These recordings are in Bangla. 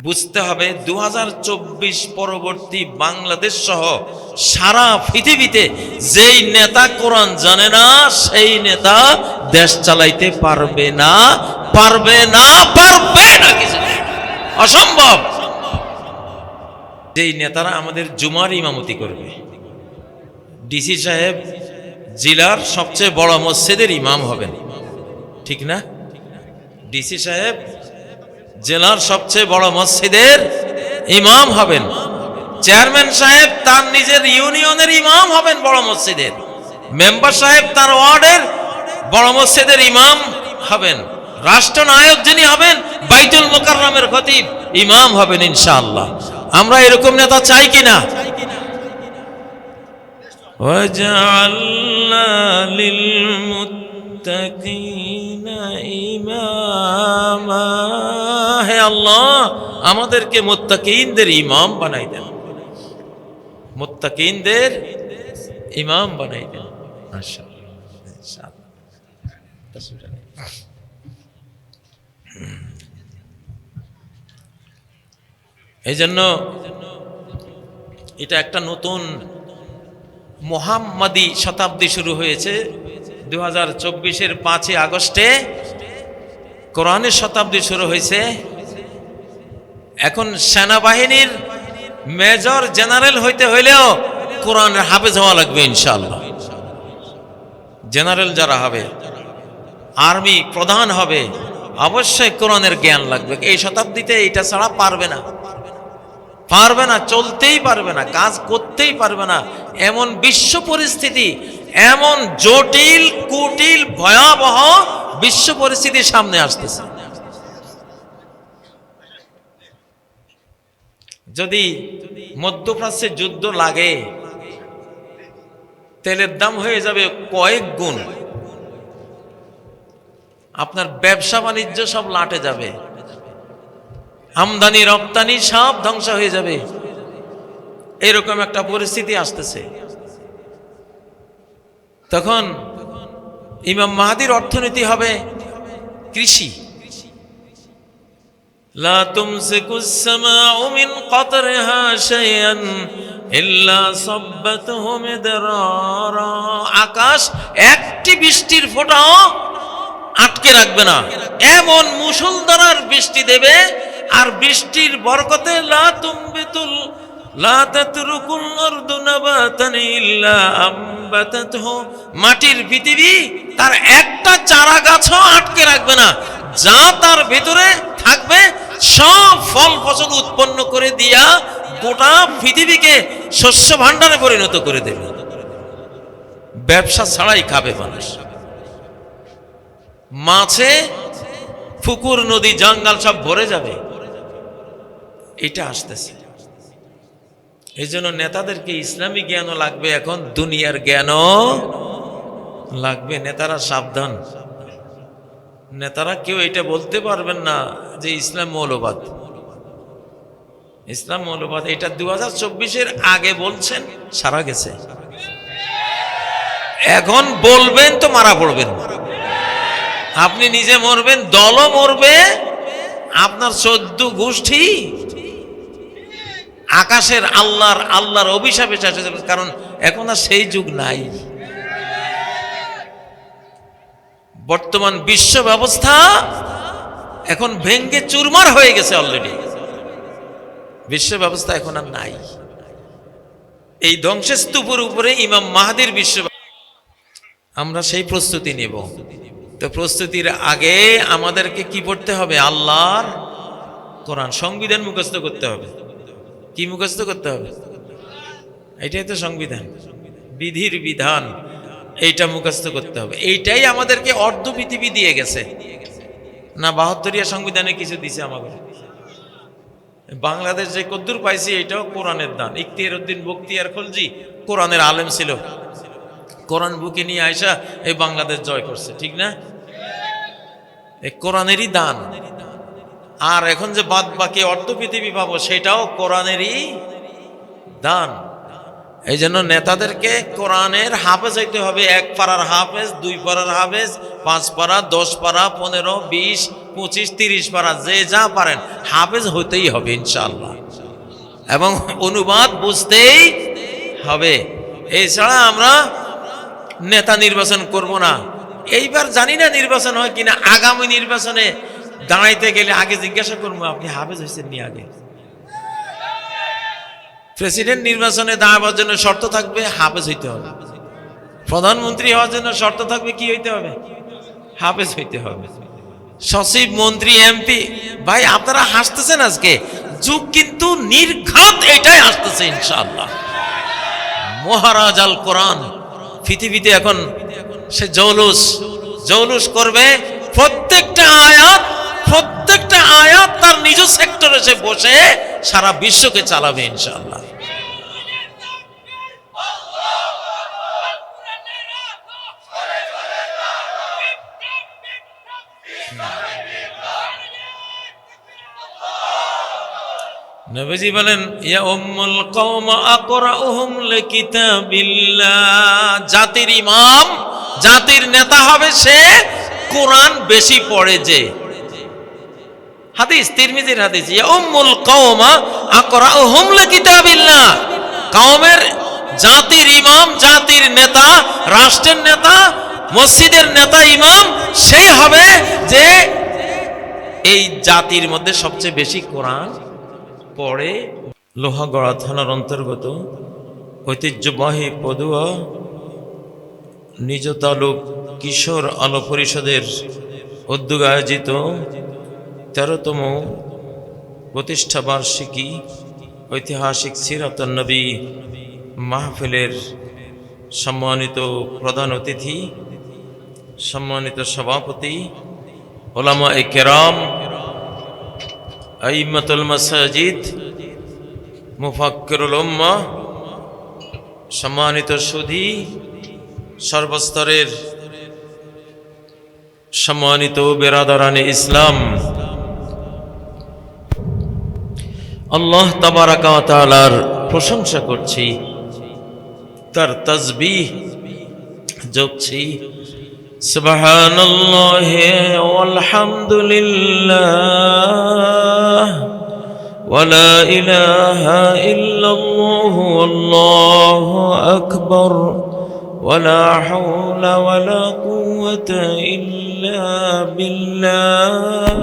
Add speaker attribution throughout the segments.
Speaker 1: বুঝতে হবে 2024 পরবর্তী বাংলাদেশ সহ সারা পৃথিবীতে যেই নেতা কোরআন জানে না সেই নেতা দেশ চালাইতে পারবে না কিছু অসম্ভব। যেই নেতারা আমাদের জুমার ইমামতি করবে, ডিসি সাহেব জেলার সবচেয়ে বড় মসজিদের ইমাম হবেন, ঠিক না? ডিসি সাহেব জেলার সবচেয়ে বড় মসজিদের ইমাম হবেন, চেয়ারম্যান সাহেব তার নিজের ইউনিয়নের ইমাম হবেন বড় মসজিদের, মেম্বার সাহেব তার ওয়ার্ডের বড় মসজিদের ইমাম হবেন, রাষ্ট্রনায়ক যিনি হবেন বাইতুল মুকাররমের খতিব ইমাম হবেন ইনশাআল্লাহ। আমরা এরকম নেতা চাই কিনা? ওয়াজআলনা লিল মুত্তাকিনা ইমামা, হে আল্লাহ আমাদেরকে মুত্তাকিনদের ইমাম বানাই দেন, মুত্তাকিনদের ইমাম বানাই দেন মাশাআল্লাহ ইনশাআল্লাহ। এই জন্য এটা একটা নতুন মুহাম্মাদি শতাব্দী শুরু হয়েছে 2024-এর 5 আগস্টে কোরআনের শতাব্দী শুরু হয়েছে। এখন সেনাবাহিনীর মেজর জেনারেল হইতে হইলেও কোরআনের হাফেজ হওয়া লাগবে ইনশাআল্লাহ। জেনারেল যারা হবে, আর্মি প্রধান হবে, অবশ্যই কোরআনের জ্ঞান লাগবে। এই শতাব্দীতে এটা ছাড়া পারবে না, চলতেই পারবে না, কাজ করতেই পারবে না। এমন বিশ্ব পরিস্থিতি, এমন জটিল কুটিল ভয়াবহ বিশ্ব পরিস্থিতির সামনে আসতেছে। যদি মধ্যপ্রাচ্যে যুদ্ধ লাগে, তেলের দাম হয়ে যাবে কয়েক গুণ, আপনার ব্যবসা বাণিজ্য সব লাটে যাবে, আমদানি রপ্তানি সব ধ্বংস হয়ে যাবে। এরকম একটা পরিস্থিতি আসতেছে। তখন ইমাম মাহদির অর্থনীতি হবে কৃষি। লা তুমসিকুস সামাউ মিন কতরিহা শাইআন ইল্লা সাব্বাতহু মিদরারা, আকাশ একটি বৃষ্টির ফোঁটাও আটকে রাখবে না, এমন মুষলধারার বৃষ্টি দেবে। আর বৃষ্টির বরকতে লা তুমবিতুল লা তাতরুকুল আরদু নাবাতান ইল্লা আমবাতাতহু, মাটির পৃথিবী তার একটা চারা গাছও আটকে রাখবে না, যা তার ভিতরে থাকবে সব ফল ফসল উৎপন্ন করে দিয়া গোটা পৃথিবীকে শস্য ভাণ্ডারে পরিণত করে দেবে। ব্যবসা ছাড়াই খাবে মানুষ, মাছে পুকুর নদী জঙ্গল সব ভরে যাবে। এটা আসতেছে। এই জন্য নেতাদেরকে ইসলামী জ্ঞানও লাগবে, এখন দুনিয়ার জ্ঞানও লাগবে। নেতারা সাবধান, নেতারা কেউ এটা বলতে পারবেন না যে ইসলাম মৌলবাদ। ইসলাম মৌলবাদ এটা 2024-এর আগে বলছেন, সারা গেছে। এখন বলবেন তো মারা পড়বেন, আপনি নিজে মরবেন, দলও মরবে, আপনার 14 গোষ্ঠী আকাশের আল্লাহর অভিশাপে চাষে যাবে। কারণ এখন আর সেই যুগ নাই। বর্তমান বিশ্ব ব্যবস্থা এখন ভেঙ্গে চুরমার হয়ে গেছে অলরেডি। বিশ্ব ব্যবস্থা এখন আর নাই। এই ধ্বংসস্তূপের উপরে ইমাম মাহদির বিশ্ব, আমরা সেই প্রস্তুতি নেব। তো প্রস্তুতির আগে আমাদেরকে কি পড়তে হবে? আল্লাহর কোরআন, সংবিধান মুখস্থ করতে হবে। কি মুখস্থ করতে হবে? এটাই তো সংবিধান, বিধির বিধান, এইটা মুখস্থ করতে হবে। এইটাই আমাদেরকে অর্ধ পৃথিবী দিয়ে গেছে না। 72 সংবিধানে কিছু দিছে আমাদের। বাংলাদেশ যে কদ্দুর পাইছি এটাও কোরআনের দান। ইখতিয়ার উদ্দিন বখতিয়ার খলজি কোরআনের আলেম ছিল, কোরআন বুকে নিয়ে আয়সা এই বাংলাদেশ জয় করছে, ঠিক না? এই কোরআনেরই দান। আর এখন যে বাদ বাকি অর্ধ পৃথিবী পাবো সেটাও কোরআনেরই দান। এই জন্য নেতাদেরকে কোরআনের হাফেজ হইতে হবে। 1 পারার হাফেজ, 2 পারার হাফেজ, 5 পারা, 10 পারা, 15, 20, 25-30 পারা যে যা পারেন হাফেজ হতেই হবে ইনশাআল্লাহ, এবং অনুবাদ বুঝতেই হবে। এছাড়া আমরা নেতা নির্বাচন করব না। এইবার জানি না নির্বাচন হয় কিনা, আগামী নির্বাচনে দাঁড়াইতে গেলে আগে জিজ্ঞাসা করবো আপনি হাফেজ হয়েছেন নি আগে। প্রেসিডেন্ট নির্বাচনে দাঁড়াবার জন্য শর্ত থাকবে হাফেজ হইতে হবে, প্রধানমন্ত্রী হওয়ার জন্য শর্ত থাকবে কি হইতে হবে, হাফেজ হইতে হবে, সচিব, মন্ত্রী, এমপি। ভাই আপনারা হাসতেছেন, আজকে যুগ কিন্তু নির্ঘাত এটাই হাসতেছে ইনশাআল্লাহ। মহারাজ আল কোরআন পৃথিবীতে এখন সে জৌলুস করবে। প্রত্যেকটা আয়াত তার নিজ সেক্টরে সে বসে সারা বিশ্বকে চালাবে ইনশাআল্লাহ। নবীজি বলেন ইয়া উম্মুল কওম আকরাউহুম লিকিতাবিল্লাহ, জাতির ইমাম, জাতির নেতা হবে সে কোরআন বেশি পড়ে যে। হাদিস, তিরমিজির হাদিস, ইয়া উম্মুল কওম আকরাউহুম লিকিতাবিল্লাহ, কওমের, জাতির ইমাম, জাতির নেতা, রাষ্ট্রের নেতা, মসজিদের নেতা, ইমাম সে হবে যে এই জাতির মধ্যে সবচেয়ে বেশি কোরআন পড়ে। লোহাগড়া থানার অন্তর্গত ঐতিহ্যবাহী পদুয়া নিজ তালুক কিশোর আলো পরিষদের উদ্যোগে আয়োজিত 13তম প্রতিষ্ঠা বার্ষিকী ঐতিহাসিক সিরাতুন নবী মাহফিলের সম্মানিত প্রধান অতিথি, সম্মানিত সভাপতি, উলামায়ে কেরাম, আইম্মাতুল মাসাজিদ, মুফাক্কিরুল উম্মাহ, সম্মানিত সুধী, সর্বস্তরের সম্মানিত বেরাদারানে ইসলাম, আল্লাহ তাবারাকা ওয়া তাআলার প্রশংসা করছি, তার তাসবিহ জপছি। সুবহানাল্লাহি ওয়াল হামদুলিল্লাহ ওয়া লা ইলাহা ইল্লাল্লাহু আল্লাহু আকবার ওয়া লা হাওলা ওয়া লা কুওয়াতা ইল্লা বিল্লাহ।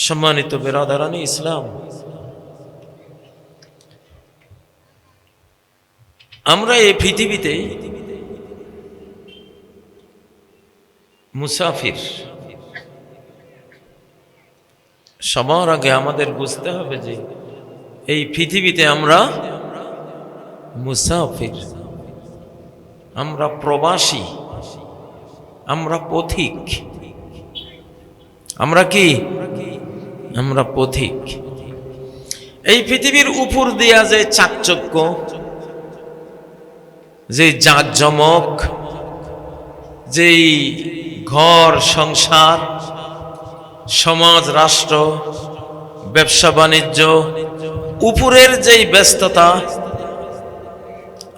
Speaker 1: সম্মানিত বেরাদারানে ইসলাম, আমরা এই পৃথিবীতে মুসাফির। সবার আগে আমাদের বুঝতে হবে যে এই পৃথিবীতে আমরা মুসাফির, আমরা প্রবাসী, আমরা পথিক। আমরা কি? আমরা পথিক। এই পৃথিবীর উপর দিয়া যে চাকচক্য, যে জাঁকজমক, যেই ঘর সংসার, সমাজ, রাষ্ট্র, ব্যবসা বাণিজ্য, উপরের যেই ব্যস্ততা,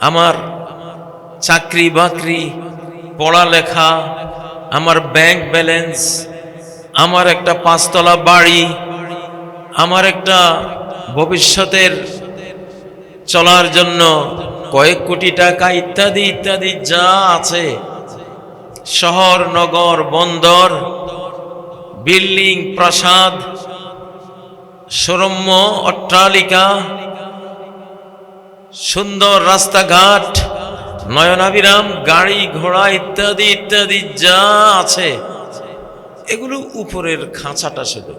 Speaker 1: আমার চাকরি বাকরি, পড়ালেখা, আমার ব্যাংক ব্যালেন্স, আমার একটা 5 তলা বাড়ি, আমার একটা ভবিষ্যতের চলার জন্য কয়েক কোটি টাকা ইত্যাদি ইত্যাদি যা আছে, শহর, নগর, বন্দর, বিল্ডিং, প্রাসাদ, সুরম্য অট্টালিকা, সুন্দর রাস্তাঘাট, নয়নাভিরাম গাড়ি ঘোড়া ইত্যাদি ইত্যাদি যা আছে, এগুলো উপরের খাঁচাটা। শুধু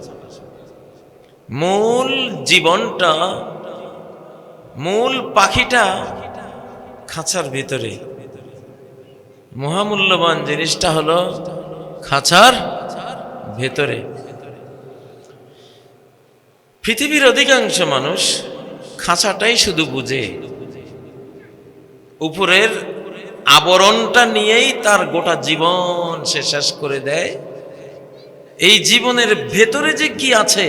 Speaker 1: মূল জীবনটা, মূল পাখিটা খাঁচার ভিতরে। মহামূল্যবান জিনিসটা হলো খাঁচার ভেতরে। পৃথিবীর অধিকাংশ মানুষ খাঁচাটাই শুধু বুঝে, উপরের আবরণটা নিয়েই তার গোটা জীবন সে শেষ করে দেয়। এই জীবনের ভেতরে যে কি আছে,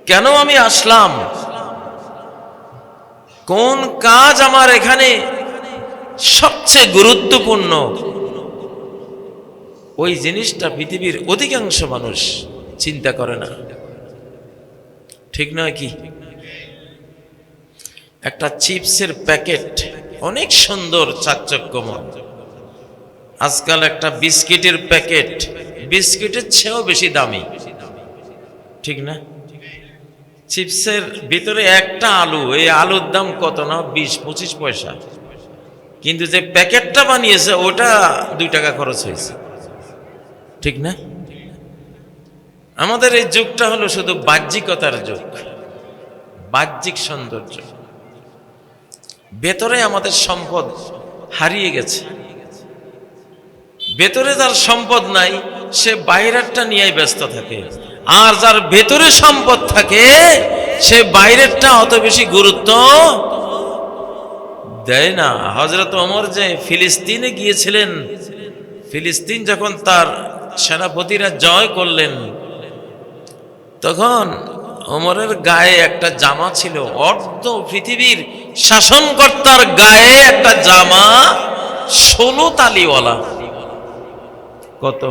Speaker 1: কেন আমি আসলাম, কোন কাজ আমার এখানে সবচেয়ে গুরুত্বপূর্ণ, ওই জিনিসটা পৃথিবীর অধিকাংশ মানুষ চিন্তা করে না, ঠিক নয় কি? একটা চিপসের প্যাকেট অনেক সুন্দর চাকচক্যময়, আজকাল একটা বিস্কিটের প্যাকেট বিস্কিটের চেয়েও বেশি দামি, ঠিক না? চিপসের ভিতরে একটা আলু, এই আলুর দাম কত না 20-25 পয়সা, কিন্তু যে প্যাকেটটা বানিয়েছে ওটা 2 টাকা খরচ হয়েছে, ঠিক না? আমাদের এই যুগটা হলো শুধু বাহ্যিকতার যুগ, বাহ্যিক সৌন্দর্য। ভেতরে আমাদের সম্পদ হারিয়ে গেছে। ভেতরে যার সম্পদ নাই সে বাইরেরটা নিয়েই ব্যস্ত থাকে, আর যার ভেতরে সম্পদ থাকে সে বাইরেরটা অত বেশি গুরুত্ব দেয় না। হযরত ওমর যে ফিলিস্তিনে গিয়েছিলেন, ফিলিস্তিন যখন তার সেনাপতিরা জয় করলেন, তখন ওমরের গায়ে একটা জামা ছিল, অর্ধ পৃথিবীর শাসনকর্তার গায়ে একটা জামা 16 তালিওয়ালা। কত?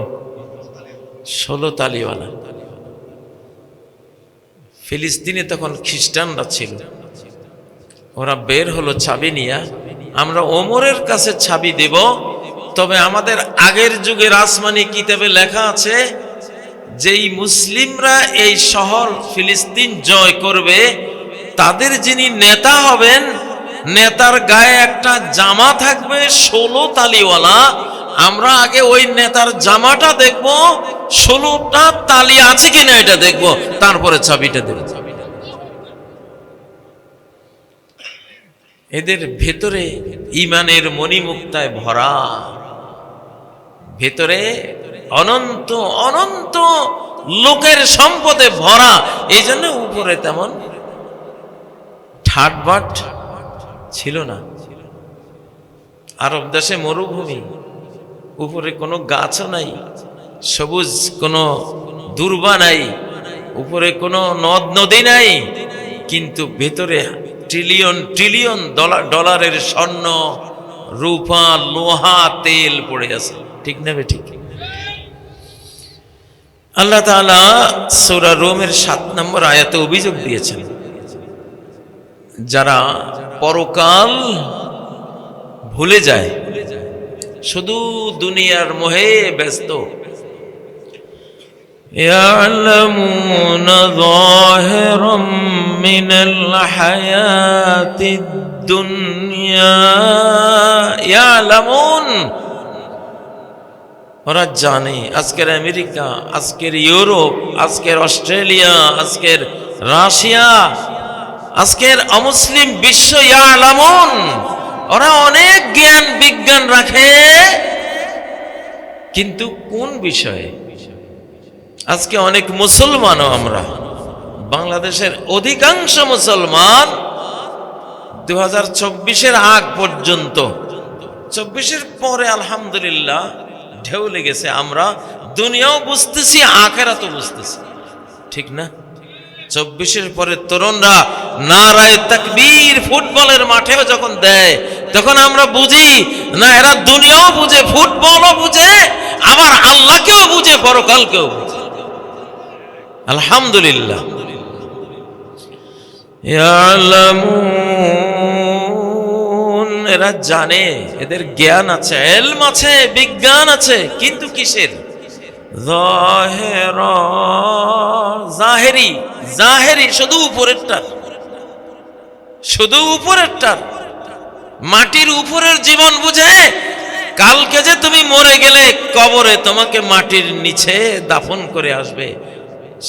Speaker 1: 16 তালিওয়ালা। ফিলিস্তিনে তখন খ্রিস্টানরা ছিল, ওরা বের হলো চাবি নিয়ে, আমরা ওমরের কাছে চাবি দেব, তবে আমাদের আগের যুগের আসমানি কিতাবে লেখা আছে যেই মুসলিমরা এই শহর ফিলিস্তিন জয় করবে তাদের যিনি নেতা হবেন, নেতার গায়ে একটা জামা থাকবে 16 তালিওয়ালা। আমরা আগে ওই নেতার জামাটা দেখব, 16টা তালি আছে কিনা এটা দেখব, তারপরে চাবিটা দেব। এদের ভেতরে ঈমানের মণিমুক্তায় ভরা, ভেতরে অনন্ত অনন্ত লোকের সম্পদে ভরা, এই জন্য উপরে তেমন ঠাটবাট ছিল না। আরব দেশে মরুভূমি, উপরে কোনো গাছও নাই, সবুজ কোনো দুর্বা নাই, উপরে কোনো নদ নদী নাই, কিন্তু ভেতরে ট্রিলিয়ন ট্রিলিয়ন ডলারের স্বর্ণ, রূপা, লোহা, তেল পড়ে আছে, ঠিক না বে ঠিক? আল্লাহ তাআলা সূরা রুমের 7 নম্বর আয়াতে অভিযোগ দিয়েছেন, যারা পরকাল ভুলে যায়, শুধু দুনিয়ার মোহে ব্যস্ত, ইয়ালামুনা যাহিরাম মিনাল হায়াতিদ দুনিয়া, ইয়ালামুন, ওরা জানে আজকের আমেরিকা, আজকের ইউরোপ, আজকের অস্ট্রেলিয়া, আজকের রাশিয়া, আজকের অমুসলিম বিশ্ব, ইয়ালামুন, ওরা অনেক জ্ঞান বিজ্ঞান রাখে, কিন্তু কোন বিষয়ে? আজকে অনেক মুসলমানও, আমরা বাংলাদেশের অধিকাংশ মুসলমান 2024-এর আগ পর্যন্ত, 24-এর পরে আলহামদুলিল্লাহ ঢেউ লেগেছে, আমরা দুনিয়াও বুঝতেছি, আখিরাতও বুঝতেছি, ঠিক না? 24-এর পরে তরুণরা নারায়ে তাকবীর ফুটবলের মাঠেও যখন দেয়, তখন আমরা বুঝি না এরা দুনিয়াও বুঝে, ফুটবলও বুঝে, আবার আল্লাহকেও বুঝে, পরকালকেও বুঝে, আলহামদুলিল্লাহ। ইয়ালামুন, এরা জানে, এদের জ্ঞান আছে, ইলম আছে, বিজ্ঞান আছে, কিন্তু কিসের? জাহেরি, জাহেরি, শুধু উপরেরটার, শুধু উপরেরটার। মাটির উপরের জীবন বুঝে, কালকে যে তুমি মরে গেলে কবরে তোমাকে মাটির নিচে দাফন করে আসবে,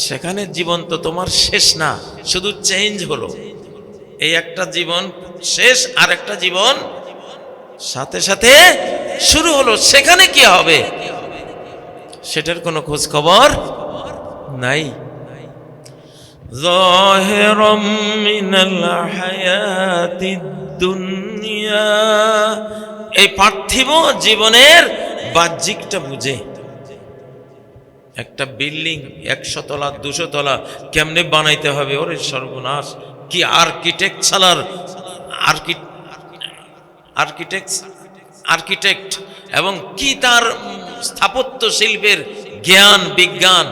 Speaker 1: সেখানে জীবন তো তোমার শেষ না, শুধু চেঞ্জ হলো। এই একটা জীবন শেষ, আর একটা জীবন সাথে সাথে শুরু হলো, সেখানে কি হবে সেটার কোনো খোঁজ খবর নাই। যাহিরাম মিনাল হায়াতিদ দুনিয়া, এই পার্থিব জীবনের বাহ্যিকটা বুঝে। একটা বিল্ডিং 100 তলা 200 তলা কেমনে বানাইতে হবে, ওরে সর্বনাশ, কি আর্কিটেকচারাল আর্কিটেক্ট এবং কি তার স্থাপত্য শিল্পের জ্ঞান বিজ্ঞান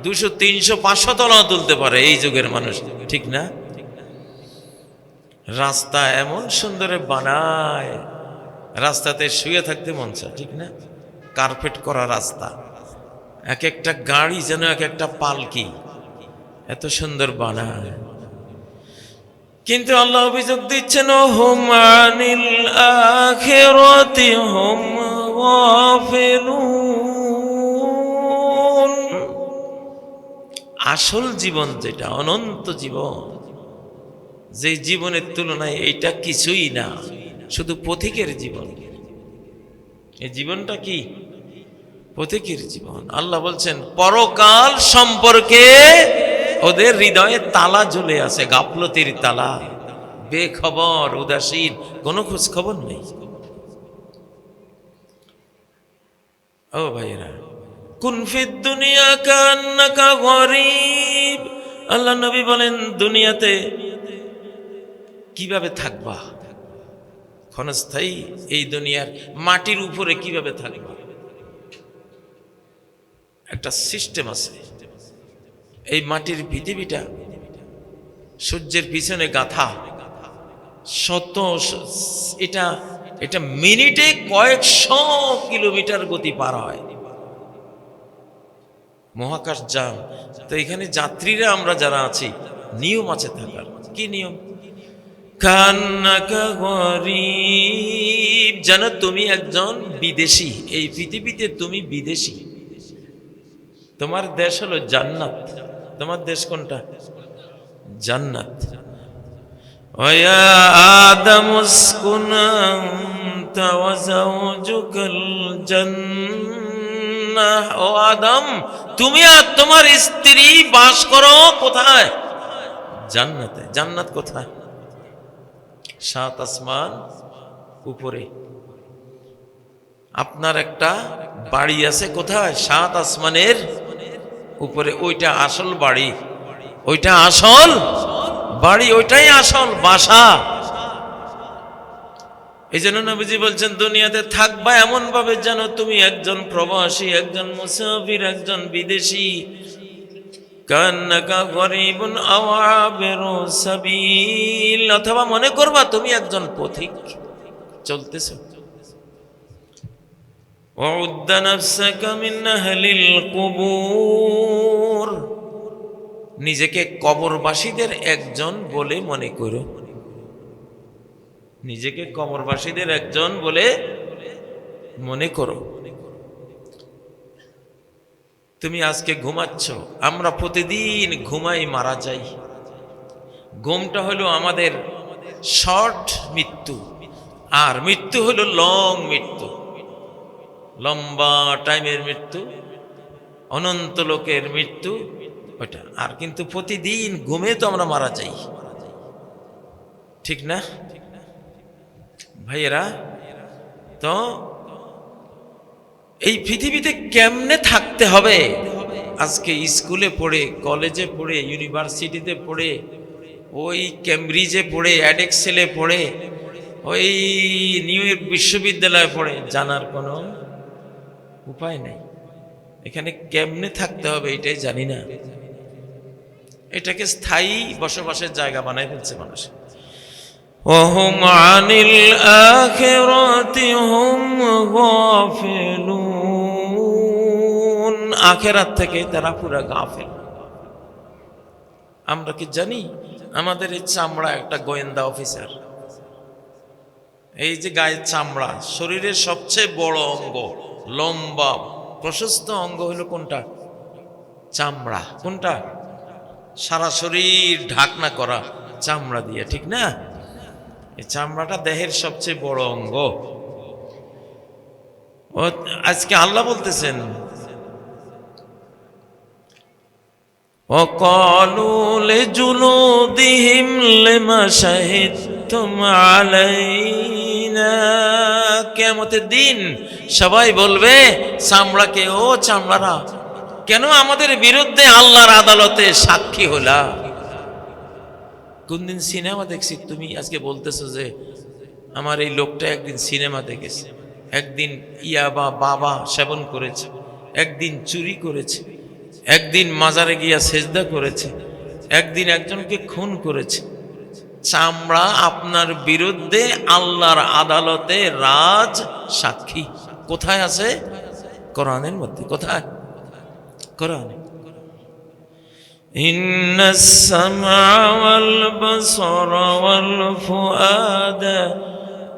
Speaker 1: 200 300 500 তলাও তুলতে পারে এই যুগের মানুষ, ঠিক না? রাস্তা এমন সুন্দরে বানায়, রাস্তাতে শুয়ে থাকতে মন চায়, ঠিক না? কার্পেট করা রাস্তা, এক একটা গাড়ি যেন এক একটা পালকি, এত সুন্দর বানায়। কিন্তু আল্লাহ অভিযোগ দিচ্ছেন, হুম আনিল আখিরাতি হুম গাফিলুন। আসল জীবন যেটা, অনন্ত জীবন, যে জীবনের তুলনায় এইটা কিছুই না, শুধু পথিকের জীবন। এই জীবনটা কি? পথিকের জীবন। আল্লাহ বলছেন পরকাল সম্পর্কে ওদের হৃদয়ে তালা ঝুলে আছে, গাফলতির তালা, বেখবর, উদাসীন, কোনো খোঁজ খবর নেই। ও ভাইরা, কুন ফিদ দুনিয়া কান্নাকা গরীব। আল্লাহ নবী বলেন দুনিয়াতে কিভাবে থাকবা, ক্ষণস্থায়ী এই দুনিয়ার মাটির উপরে কিভাবে থাকবা, একটা সিস্টেম আছে। এই মাটির পৃথিবীটা সূর্যের পিছনে গাথা, এটা মিনিটে কয়েকশো কিলোমিটার গতি পার হয়, মহাকাশ যান। তো এখানে যাত্রীরা আমরা যারা আছি, নিয়ম আছে থাকার। কি নিয়ম? কান্নাকা গরীব, যেন তুমি একজন বিদেশি, এই পৃথিবীতে তুমি বিদেশি। তোমার দেশ হলো জান্নাত। তোমার দেশ কোনটা? জান্নাত। ওয়া আদম উসকুন আনতা ওয়া যাওজুকাল জান্নাহ। ও আদম, তুমি আর তোমার স্ত্রী বাস করো কোথায়? জান্নাতে। জান্নাত কোথায়? 7 আসমান উপরে। আপনার একটা বাড়ি আছে কোথায়? 7 আসমানের উপরে। ওইটা আসল বাড়ি, ওইটা আসল বাড়ি, ওইটাই আসল বাসা। এই জন্য নবীজি বলছেন দুনিয়াতে থাকবা এমন ভাবে যেন তুমি একজন প্রবাসী, একজন মুসাফির, একজন বিদেশি। কান্নাকা গরীবুন আও আবিরু সাবিল, অথবা মনে করবা তুমি একজন পথিক, চলতেছ। وعد نفسك من أهل القبور, নিজেকে কবরবাসীদের একজন বলে মনে করো, নিজেকে কবরবাসীদের একজন বলে মনে করো। তুমি আজকে ঘুমাচ্ছ, আমরা প্রতিদিন ঘুমাই, মারা যাই। ঘুমটা হলো আমাদের শর্ট মৃত্যু, আর মৃত্যু হলো লং মৃত্যু, লম্বা টাইমের মৃত্যু, অনন্ত লোকের মৃত্যু ওটা। আর কিন্তু প্রতিদিন ঘুমে তো আমরা মারা যাই, ঠিক না ভাইয়েরা? তো এই পৃথিবীতে কেমনে থাকতে হবে, আজকে স্কুলে পড়ে, কলেজে পড়ে, ইউনিভার্সিটিতে পড়ে, ওই ক্যামব্রিজে পড়ে, অ্যাডেক্সেলে পড়ে, ওই নিউ ইয়র্ক বিশ্ববিদ্যালয়ে পড়ে জানার কোনো উপায় নেই। এখানে কেমনে থাকতে হবে এটাই জানি না। এটাকে স্থায়ী বসবাসের জায়গা বানাই ফেলছে মানুষ। ওহুম আনিল আখিরাতি হুম গাফিলুন, আখিরাত থেকে তারা পুরা গাফিল। আমরা কি জানি? আমাদের এই চামড়া একটা গোয়েন্দা অফিসার। এই যে গায়ের চামড়া, শরীরের সবচেয়ে বড় অঙ্গ, লম্বা প্রশস্ত অঙ্গ হলো কোনটা? চামড়া। কোনটা? সারা শরীর ঢাকনা করা চামড়া দিয়ে, ঠিক না? এই চামড়াটা দেহের সবচেয়ে বড় অঙ্গ। আজকে আল্লাহ বলতেছেন وقالوا لجلودهم لما شهدتم علينا, কিয়ামতের দিন সবাই বলবে চামড়াকে, ও চামড়ারা কেন আমাদের বিরুদ্ধে আল্লাহর আদালতে সাক্ষী হলা? কোনদিন সিনেমা দেখছি তুমি আজকে বলতেছো যে আমার এই লোকটা একদিন সিনেমা দেখেছে। একদিন ইয়াবা বাবা সেবন করেছে, একদিন চুরি করেছে, একদিন মাজারে গিয়া সেজদা করেছে, একদিন একজনকে খুন করেছে। চামড়া আপনার বিরুদ্ধে আল্লাহর আদালতে রাজ সাক্ষী। কোথায় আছে? কোরআনের মধ্যে। কোথায়? কোরআনে। ইন্নাস সামআ ওয়াল বাসারা ওয়াল ফুআদা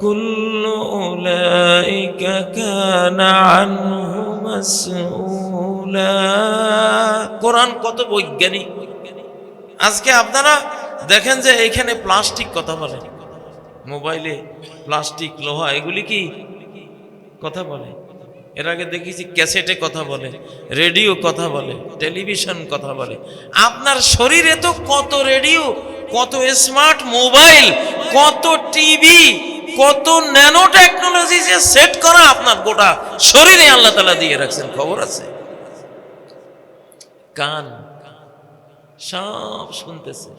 Speaker 1: কুল্লু উলাইকা কানা আনহু মাসউলা। কোরআন কত বৈজ্ঞানিক। আজকে আপনারা দেখেন যে এইখানে প্লাস্টিক কথা বলে, মোবাইলে প্লাস্টিক লোহা এগুলি কি কথা বলে। এর আগে দেখেছি ক্যাসেটে কথা বলে, রেডিও কথা বলে, টেলিভিশন কথা বলে। আপনার শরীরে তো কত রেডিও, কত স্মার্ট মোবাইল, কত টিভি, কত ন্যানো টেকনোলজি যে সেট করা আপনার গোটা শরীরে আল্লাহ তাআলা দিয়ে রাখছেন, খবর আছে? কান সব শুনতেছে।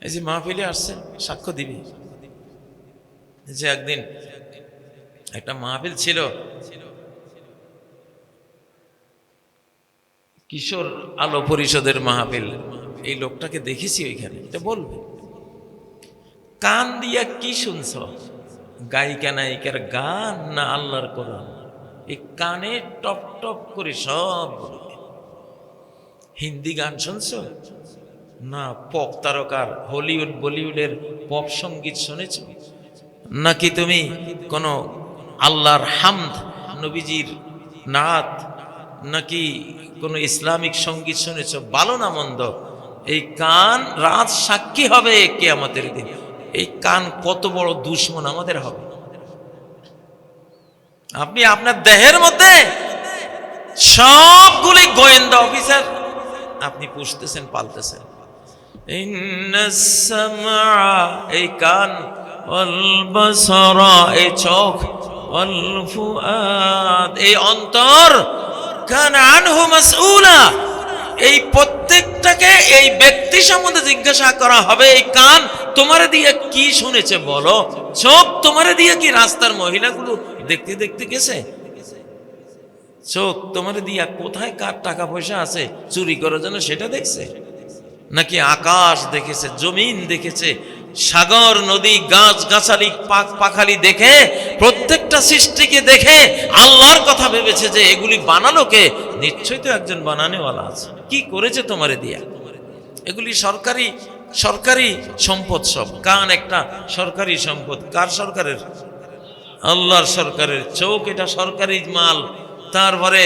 Speaker 1: এই যে মাহফিলে আসছেন, সাক্ষ্য দিবি যে একদিন একটা মাহফিল ছিল, কিশোর আলো পরিষদের মাহফিল। এই লোকটাকে দেখেছি ওইখানে, এটা বলবে কান দিয়া কি শুনছ, গায়িকা নায়িকার গান না আল্লাহর কোরআন? এই কানে টপ টপ করে সব বলবে। হিন্দি গান শুনছ না পপ তারকার হলিউড বলিউডের পপ সঙ্গীত শুনেছ, নাকি তুমি কোনো আল্লাহর হামদ নবীজির নাত, নাকি কোনো ইসলামিক সঙ্গীত শুনেছ? ভালো না মন্দ, এই কান রাজ সাক্ষী হবে কিয়ামতের দিন। এই কান কত বড় দুশমন আমাদের হবে। আপনি আপনার দেহের মধ্যে সবগুলি গোয়েন্দা অফিসার আপনি পুষতেছেন, পালতেছেন। ইন্নাস সামআ এই কান, ওয়াল বাসারা এই চোখ, ওয়াল ফুআদ এই অন্তর, কানা আনহু মাসউলা এই প্রত্যেকটাকে এই ব্যক্তি সম্বন্ধে জিজ্ঞাসা করা হবে। এই কান তোমারে দিয়ে কি শুনেছে বলো? চোখ তোমারে দিয়ে কি রাস্তার মহিলাগুলো দেখতে দেখতে গেছে? চোখ তোমারে দিয়া কোথায় কার টাকা পয়সা আছে চুরি করার জন্য সেটা দেখছে? নাকি আকাশ দেখেছে, জমিন দেখেছে, সাগর নদী গাছ গাছালি পাখালি দেখে, প্রত্যেকটা সৃষ্টিকে দেখে আল্লাহর কথা ভেবেছে যে এগুলি বানালো কে? নিশ্চয়ই তো একজন বানানেওয়ালা আছে। কি করেছে তোমারে দিয়া? এগুলি সরকারি সরকারি সম্পদ। সব কান একটা সরকারি সম্পদ। কার সরকারের? আল্লাহর সরকারের। চোখ এটা সরকারি মাল। তারপরে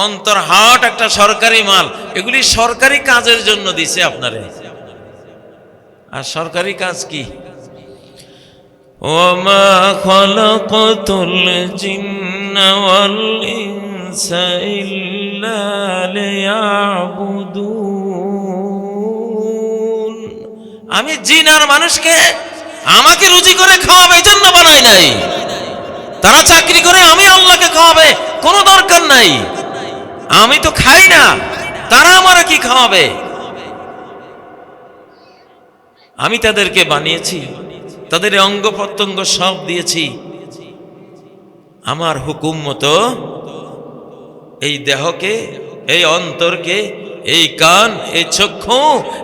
Speaker 1: অন্তর হার্ট একটা সরকারি মাল। এগুলি সরকারি কাজের জন্য দিছে আপনারে। আর সরকারি কাজ কি? ওয়ামা খালাকাতুল জিন্না ওয়াল ইনসা ইল্লা লিয়াবুদুন। আমি জিন আর মানুষকে আমাকে রুজি করে খাওয়াবে এই জন্য বানাই নাই। তারা চাকরি করে, আমি আল্লাহকে খাওয়াবে কোনো দরকার নাই। আমি তো খাই না, তারা আমারে কি খাওয়াবে? আমি তাদেরকে বানিয়েছি, তাদের অঙ্গ প্রত্যঙ্গ সব দিয়েছি আমার হুকুম মতো। এই দেহকে, এই অন্তরকে, এই কান, এই চক্ষু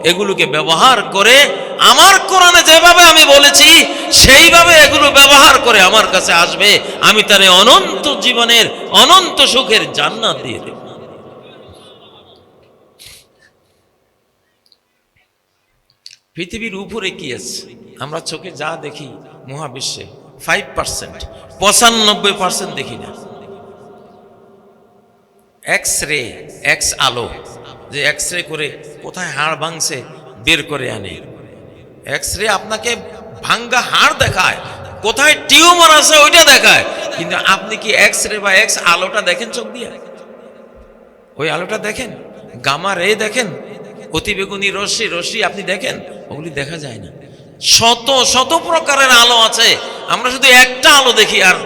Speaker 1: এগুলোকে ব্যবহার করে আমার কোরআনে যেভাবে আমি বলেছি সেইভাবে এগুলো ব্যবহার করে আমার কাছে আসবে। আমি তারে অনন্ত জীবনের, অনন্ত সুখের জান্নাত দিয়ে দেব। পৃথিবীর উপরে কি আছে? আমরা চোখে যা দেখি মহাবিশ্বে 5%, 95% দেখি না। এক্স রে, এক্স আলো, যে এক্স রে করে কোথায় হাড় ভাঙছে বের করে আনে। এক্স রে আপনাকে ভাঙ্গা হাড় দেখায়, কোথায় টিউমার আছে ওইটা দেখায়। কিন্তু আপনি কি এক্স রে বা এক্স আলোটা দেখেন চোখ দিয়ে? ওই আলোটা দেখেন? গামা রে দেখেন? অতিবেগুনি রশ্মি, রশ্মি আপনি দেখেন? ওগুলি দেখা যায় না। শত শত প্রকারের আলো আছে, আমরা শুধু একটা আলো দেখি, আর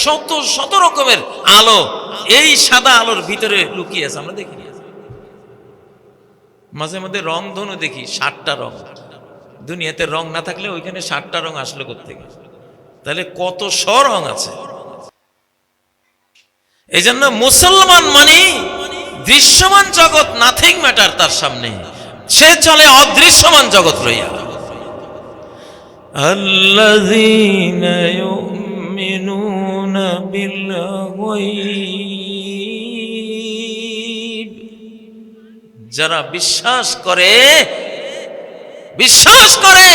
Speaker 1: শত শত রকমের আলো এই সাদা আলোর ভিতরে লুকিয়ে আছে, আমরা দেখি না। মাঝে মধ্যে রং ধনু দেখি, 7টা রং। দুনিয়াতে রং না থাকলে ওইখানে 7টা রং আসলো কোত্থেকে? তাহলে কত রং আছে। এই জন্য মুসলমান মানে দৃশ্যমান জগৎ নাথিং ম্যাটার তার সামনে, সে চলে অদৃশ্যমান জগৎ লইয়া। আল্লাযীনা ইউমিনুনা বিল গায়ব, যারা বিশ্বাস করে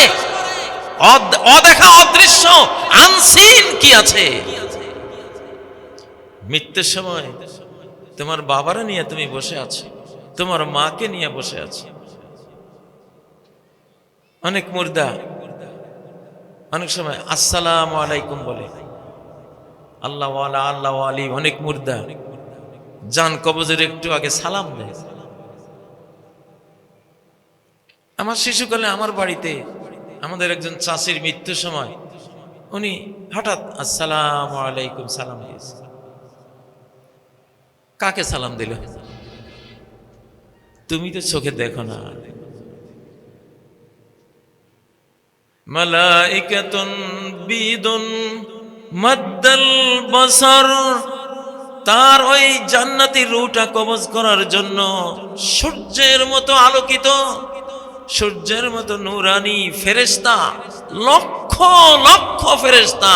Speaker 1: অদেখা অদৃশ্য আনসিন কি আছে। মৃত্যুর সময় তোমার বাবারা নিয়ে তুমি বসে আছো, তোমার মাকে নিয়ে বসে আছো। অনেক মুর্দা অনেক সময় আসসালামু আলাইকুম বলে, আল্লাহ ওয়ালা আল্লাহ আলী। অনেক মুর্দা জান কবজের একটু আগে সালাম দেয়। আমার শিশুকালে আমার বাড়িতে আমাদের একজন চাষির মৃত্যুর সময় উনি হঠাৎ আসসালামু আলাইকুম সালাম দিয়েছে। কাকে সালাম দিল? তুমি তো চোখে দেখো না। মালাইকাতুন বিদুন মাদ্দাল বাসার, তার ওই জান্নাতি রূহটা কবজ করার জন্য সূর্যের মতো আলোকিত, সূর্যের মতো নূরানি ফেরেশতা, লক্ষ লক্ষ ফেরেশতা।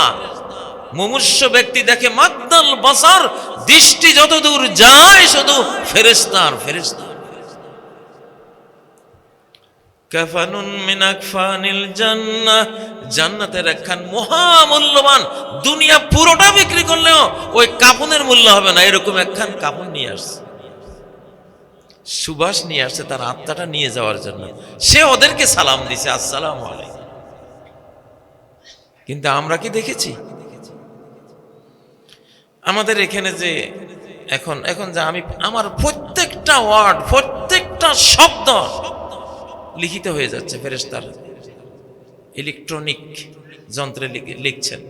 Speaker 1: মুমূর্ষ ব্যক্তি দেখে মাদ্দাল বাসার, দৃষ্টি যত দূর যায় শুধু ফেরেশতার ফেরেশতা। কাফানুন মিন আকফানিল জান্নাহ, জান্নাতের একখান মহামূল্যবান, দুনিয়া পুরোটা বিক্রি করলেও ওই কাফনের মূল্য হবে না, এরকম একখান কাফন নিয়ে আসছে। সুবাস নিয়ে আসছে তার আত্মাটা নিয়ে যাওয়ার জন্য। সে ওদেরকে সালাম দিছে আসসালামু আলাইকুম। কিন্তু আমরা কি দেখেছি? আমাদের এখানে যে এখন যে আমি আমার প্রত্যেকটা ওয়ার্ড, প্রত্যেকটা শব্দ লিখিত হয়ে যাচ্ছে ফেরেশতার ইলেকট্রনিক যন্ত্রে লিখছেন,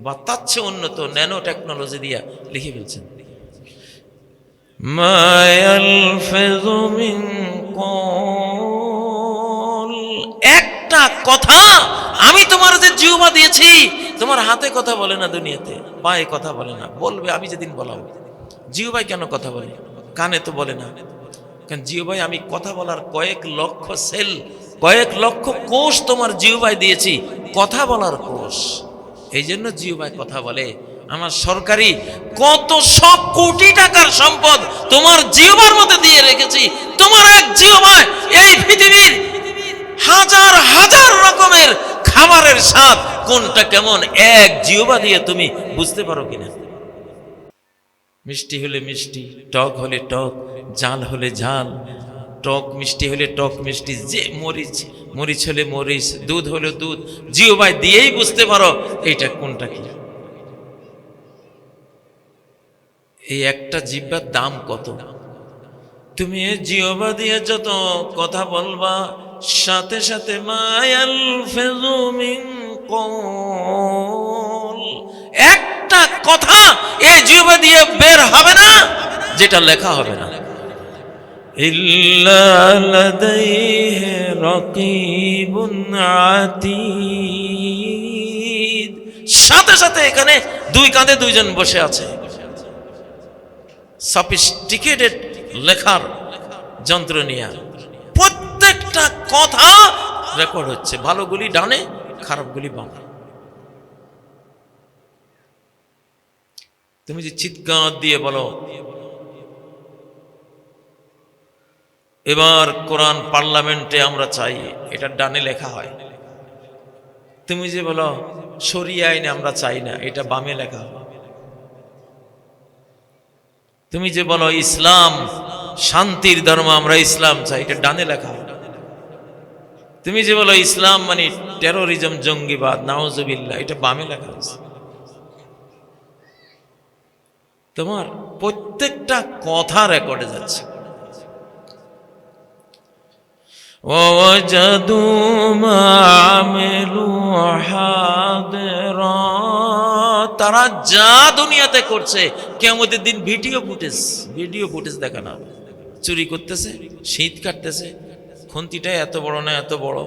Speaker 1: বা তার চেয়ে উন্নত ন্যানো টেকনোলজি দিয়া লিখে ফেলছেন। মা ইয়ালফিযু মিন কওল, একটা কথা আমি তোমার যে জিহ্বা দিয়েছি, তোমার হাতে কথা বলে না, দুনিয়াতে পায়ে কথা বলে না, বলবে আমি যেদিন বলাবো। জিহ্বায় কেন কথা বলে? কানে তো বলে না। কারণ জিহ্বায় আমি কথা বলার কয়েক লক্ষ সেল, কয়েক লক্ষ কোষ তোমার জিহ্বায় দিয়েছি, কথা বলার কোষ। এই জন্য জিহ্বায় কথা বলে। আমার সরকারি কত সব কোটি টাকার সম্পদ তোমার জিহ্বার মধ্যে দিয়ে রেখেছি। তোমার এক জিহ্বায় এই পৃথিবীর হাজার হাজার রকমের খাবারের স্বাদ কোনটা কেমন এক জিহ্বা দিয়ে তুমি বুঝতে পারো কিনা? মিষ্টি হলে মিষ্টি, টক হলে টক, ঝাল হলে ঝাল, টক মিষ্টি হলে টক মিষ্টি, যে মরিচ মরিচ হলে মরিচ, দুধ হলে দুধ, জিহ্বায় দিয়েই বুঝতে পারো এইটা কোনটা কি। এই একটা জিহ্বার দাম কত? তুমি জিহ্বা দিয়ে যত কথা বলবা, সাথে সাথে মায়াল ফিযু মিন কওল, একটা কথা এই জিহ্বা দিয়ে বের হবে না যেটা লেখা হবে না। ইল্লা লাদাইহি রাকিবুন আতীদ, সাথে সাথে এখানে দুই কাঁধে দুইজন বসে আছে। সফিস্টিকেটেড লেখার যন্ত্র নিয়ে প্রত্যেকটা কথা রেকর্ড হচ্ছে, ভালোগুলি ডানে, খারাপগুলি বামে। তুমি যে চিৎকার দিয়ে বলো এবার কোরআন পার্লামেন্টে আমরা চাই, এটা ডানে লেখা হয়। তুমি যে বলো শরিয়া আইনে আমরা চাই না, এটা বামে লেখা হয়। তুমি যে বলো ইসলাম শান্তির ধর্ম, আমরা ইসলাম চাই, এটা ডানে লেখা হয়। তুমি যে বলো ইসলাম মানে টেরোরিজম, জঙ্গিবাদ, নাউজুবিল্লাহ, এটা বামে লেখা আছে। তোমার প্রত্যেকটা কথা রেকর্ডে যাচ্ছে। ওয়াজাদু মা আমিলু হাদিরা, তারা যা দুনিয়াতে করছে কিয়ামতের দিন ভিডিও ফুটেজ দেখানো হবে। চুরি করতেছে, শীত কাটতেছে, খুন্তিটা এত বড় না এত বড়,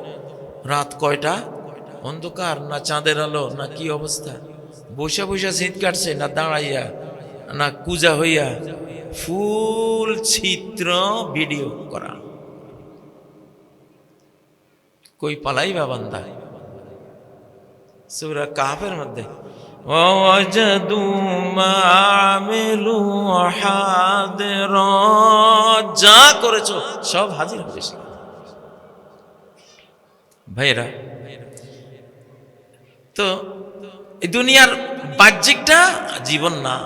Speaker 1: রাত কয়টা, অন্ধকার না চাঁদের আলো না কি অবস্থা, বসে বসে শীত কাটছে না দাঁড়াইয়া না কুজা হইয়া, ফুল চিত্র ভিডিও করা। কই পালাইবা বান্দা? সূরা কাহফের মধ্যে ওয়াজাদু মা আমিলু হাদিরা, যা করেছো সব হাজির হয়েছে। ভাইরা, তো এই দুনিয়ার বাহ্যিকটা জীবন না,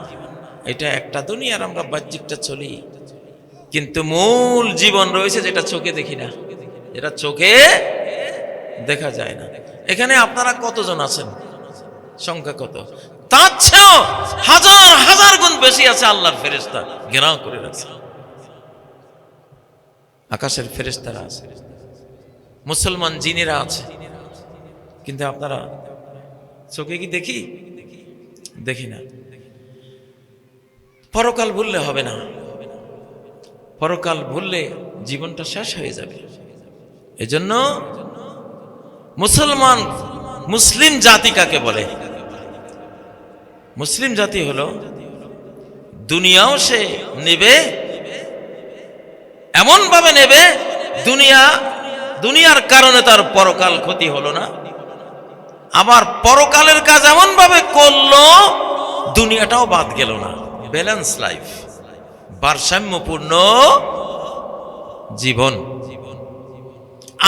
Speaker 1: এটা একটা দুনিয়ার আমরা বাহ্যিকটা চলি, কিন্তু মূল জীবন রয়েছে যেটা চোখে দেখি না, যেটা চোখে দেখা যায় না। এখানে আপনারা কতজন আছেন, সংখ্যা কত? তার চেয়েও হাজার হাজার গুণ বেশি আছে আল্লাহর ফেরেশতা ঘেরাও করে রাখছে। আকাশের ফেরেশতারা আছে, মুসলমান জিনেরা আছে, কিন্তু আপনারা চোখে কি দেখি? দেখি না। পরকাল ভুললে হবে না, পরকাল ভুললে জীবনটা শেষ হয়ে যাবে। এজন্য মুসলমান, মুসলিম জাতি কাকে বলে? মুসলিম জাতি হলো দুনিয়াও সে নেবে, এমন ভাবে নেবে দুনিয়ার কারণে তার পরকাল ক্ষতি হলো না, আবার পরকালের কাজ এমন ভাবে করলো দুনিয়াটাও বাদ গেল না। ব্যালেন্স লাইফ, ভারসাম্যপূর্ণ জীবন।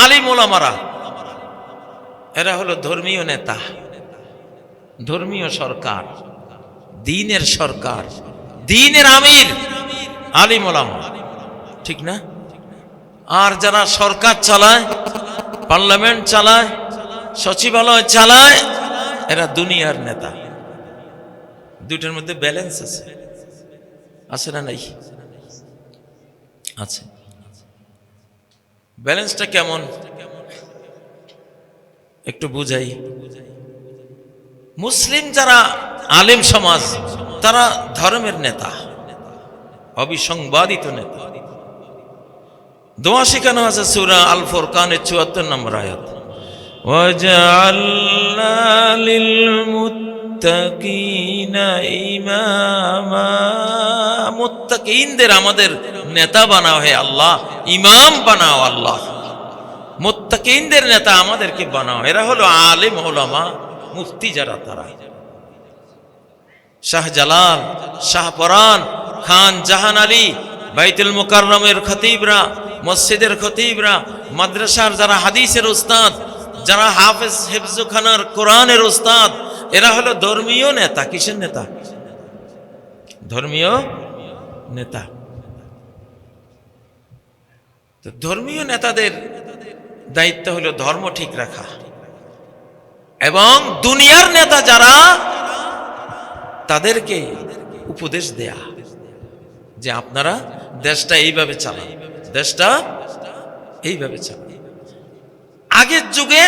Speaker 1: আলিম ওলামারা এরা হলো ধর্মীয় নেতা, ধর্মীয় সরকার, দ্বীনের সরকার, দ্বীনের আমির আলিম ওলামা, ঠিক না? আর যারা সরকার চালায়, পার্লামেন্ট চালায়, সচিবালয় চালায়, এরা দুনিয়ার নেতা। দুইটার মধ্যে ব্যালেন্স আছে, আছে না নাই? আছে। ব্যালেন্সটা কেমন একটু বুঝাই। মুসলিম যারা আলেম সমাজ, তারা ধর্মের নেতা, অবিসংবাদিত নেতা। দোয়া শেখানো আছে সূরা আল ফুরকানের ৭৪ নম্বর আয়াত, ওয়াজআলনা লিল মুত্তাকিনা ইমামা, মুত্তাকিনদের আমাদের নেতা বানাও হে আল্লাহ, ইমাম বানাও আল্লাহ, মুত্তাকিনদের নেতা আমাদেরকে বানাও। এরা হলো আলেম ওলামা, মুফতি যারা, তারা শাহজালাল, শাহপরান, খান জাহান আলী, বাইতুল মুকাররমের খতিবরা, মসজিদের খতিবরা, মাদ্রাসার যারা হাদিসের উস্তাদ, যারা হাফেজ হেফজখানার কোরআনের উস্তাদ, এরা হলো ধর্মীয় নেতা। কিসের নেতা? ধর্মীয় নেতা। তো ধর্মীয় নেতাদের দায়িত্ব হলো ধর্ম ঠিক রাখা, এবং দুনিয়ার নেতা যারা, তাদেরকে উপদেশ দেয়া যে আপনারা দেশটা এইভাবে চালান, দেশটা এইভাবে চালান। আগের যুগে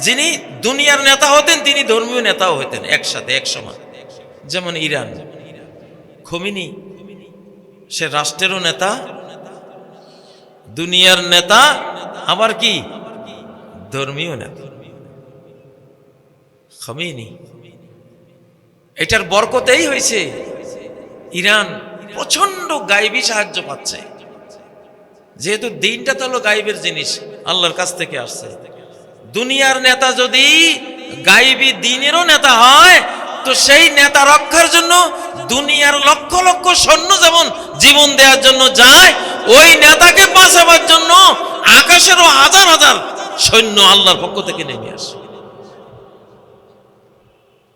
Speaker 1: যিনি দুনিয়ার নেতা হতেন, তিনি ধর্মীয় নেতাও হতেন একসাথে, এক সময়। যেমন ইরান, খোমেনি, সে রাষ্ট্রেরও নেতা, দুনিয়ার নেতা, আবার কি ধর্মীয় নেতা। খোমেনি, এটার বরকতেই হয়েছে ইরান প্রচন্ড গায়েবী সাহায্য পাচ্ছে, যেহেতু দিনটা তো হলো গায়েবের জিনিস, আল্লাহর কাছ থেকে আসছে। দুনিয়ার নেতা যদি গায়েবী দিনেরও নেতা হয়, তো সেই নেতা রক্ষার জন্য দুনিয়ার লক্ষ লক্ষ সৈন্য যেমন জীবন দেওয়ার জন্য যায়, ওই নেতাকে বাঁচাবার জন্য আকাশেরও হাজার হাজার সৈন্য আল্লাহর পক্ষ থেকে নেমে আসে।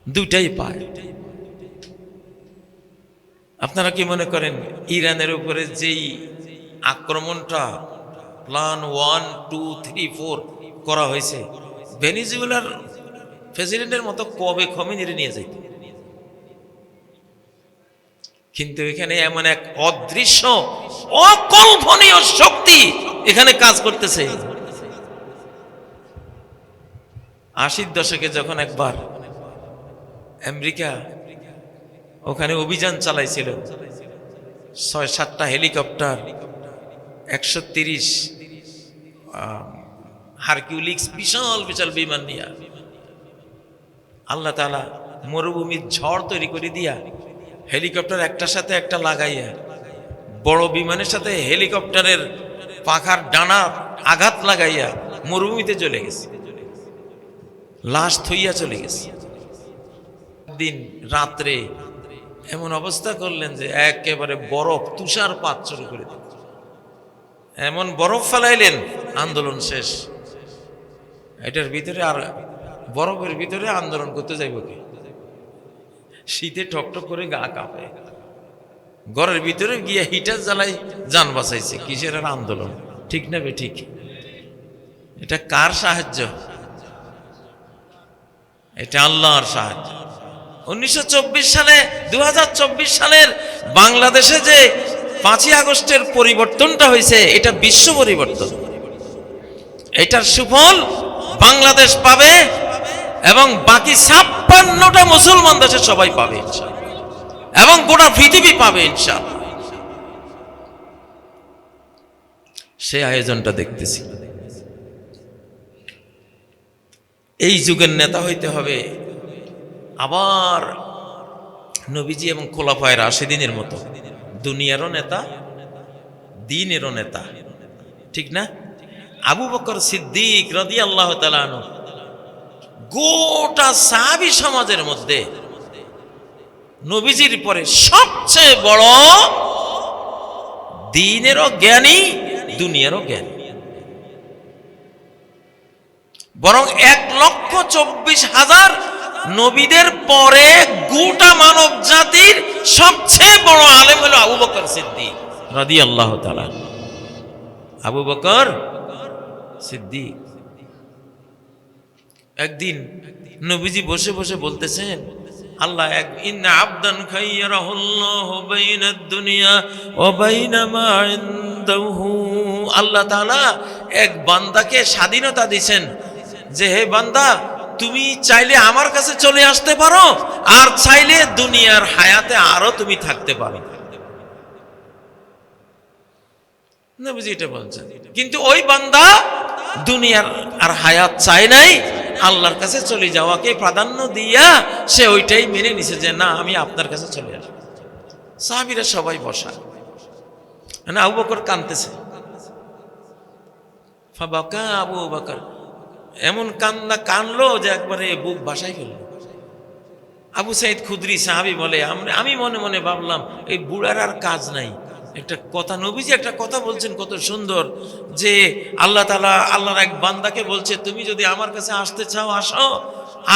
Speaker 1: দুইটাই পায়। আপনারা কি মনে করেন ইরানের উপরে যেই আক্রমণটা প্ল্যান 1, 2, 3, 4 করা হয়েছে, ভেনিজুয়েলার প্রেসিডেন্টের মতো কবে খোমেনিরে নিয়ে যাইত? কিন্তু এখানে এমন এক অদৃশ্য অকল্পনীয় শক্তি এখানে কাজ করতেছে। 80-র দশকে যখন একবার আমেরিকা ওখানে অভিযান চালাইছিল, 6-7টা হেলিকপ্টার, 130 হারকিউলিক্স বিশাল বিশাল বিমান নিয়ে, আল্লাহ তাআলা মরুভূমির ঝড় তৈরি করে দিয়া হেলিকপ্টার একটার সাথে একটা লাগাইয়া বড় বিমানের সাথে হেলিকপ্টারের পাখার ডানা আঘাত লাগাইয়া মরুভূমিতে চলে গেছে, লাশ থইয়া চলে গেছে। দিন রাত্রে এমন অবস্থা করলেন যে একেবারে বরফ তুষারপাত শুরু করে দিল, এমন বরফ ফেলাইলেন, আন্দোলন শেষ। এটার ভিতরে আর বরফের ভিতরে আন্দোলন করতে যাইব কি? শীতে ঠকঠক করে গা কাঁপে, ঘরের ভিতরে গিয়ে হিটার জ্বালাই যান বাঁচাইছে। কিসের আর আন্দোলন? ঠিক না বে ঠিক? এটা কার সাহায্য? এটা আল্লাহর সাহায্য। 1924 সালে 2024 সালের বাংলাদেশে যে 5ই আগস্টের পরিবর্তনটা হয়েছে, এটা বিশ্ব পরিবর্তন। এটার সুফল বাংলাদেশ পাবে এবং বাকি 56টা মুসলমান দেশে সবাই পাবে ইনশাআল্লাহ, এবং গোটা পৃথিবী পাবে ইনশাআল্লাহ। সেই আয়োজনটা দেখতেছি। এই যুগের নেতা হইতে হবে আবার নবীজি এবং খোলাফায়ে রাশিদিনের মতো দুনিয়ারও নেতা, দ্বীনেরও নেতা, ঠিক না? আবু বকর সিদ্দিক রাদিয়াল্লাহু তাআলা আনহু গোটা সাহাবী সমাজের মধ্যে নবীজির পরে সবচেয়ে বড় দ্বীনেরও জ্ঞানী, দুনিয়ারও জ্ঞানী। বরং 1,24,000 নবীদের পরে গোটা মানব জাতির সবচেয়ে বড় আলেম হলো আবু বকর সিদ্দিক রাদিয়াল্লাহু তাআলা। আবু বকর সিদ্দিক একদিন নবীজি বসে বসে বলতেছেন, আল্লাহ এক ইন্না আবদান খায়রাহুল্লাহু বাইনাদ দুনিয়া ওয়া বাইনা মা ইনদাহু। আল্লাহ তাআলা এক বান্দাকে স্বাধীনতা দিবেন যে হে বান্দা, তুমি চাইলে আমার কাছে চলে আসতে পারো, আর চাইলে দুনিয়ার হায়াতে আরো তুমি থাকতে পারো। নবীজি এটা বলছেন, কিন্তু ওই বান্দা দুনিয়ার আর হায়াত চায় নাই, আল্লাহর কাছে চলে যাওয়াকে প্রাধান্য দিয়া সে ওইটাই মেনে নিছে যে না, আমি আপনার কাছে চলে আসবো। সাহাবীরা সবাই বসা, মানে আবু বকর কাঁদতেছে। ফাবাকা আবু বকর, এমন কান্না কানলো যে একবারে বুক ভাসাই ফেলল। আবু সাইদ খুদরি সাহাবী বলে, আমি মনে মনে ভাবলাম এই বুড়ার আর কাজ নাই। একটা কথা নবীজি একটা কথা বলছেন কত সুন্দর, যে আল্লাহ তাআলা আল্লাহর এক বান্দাকে বলছে তুমি যদি আমার কাছে আসতে চাও আসো,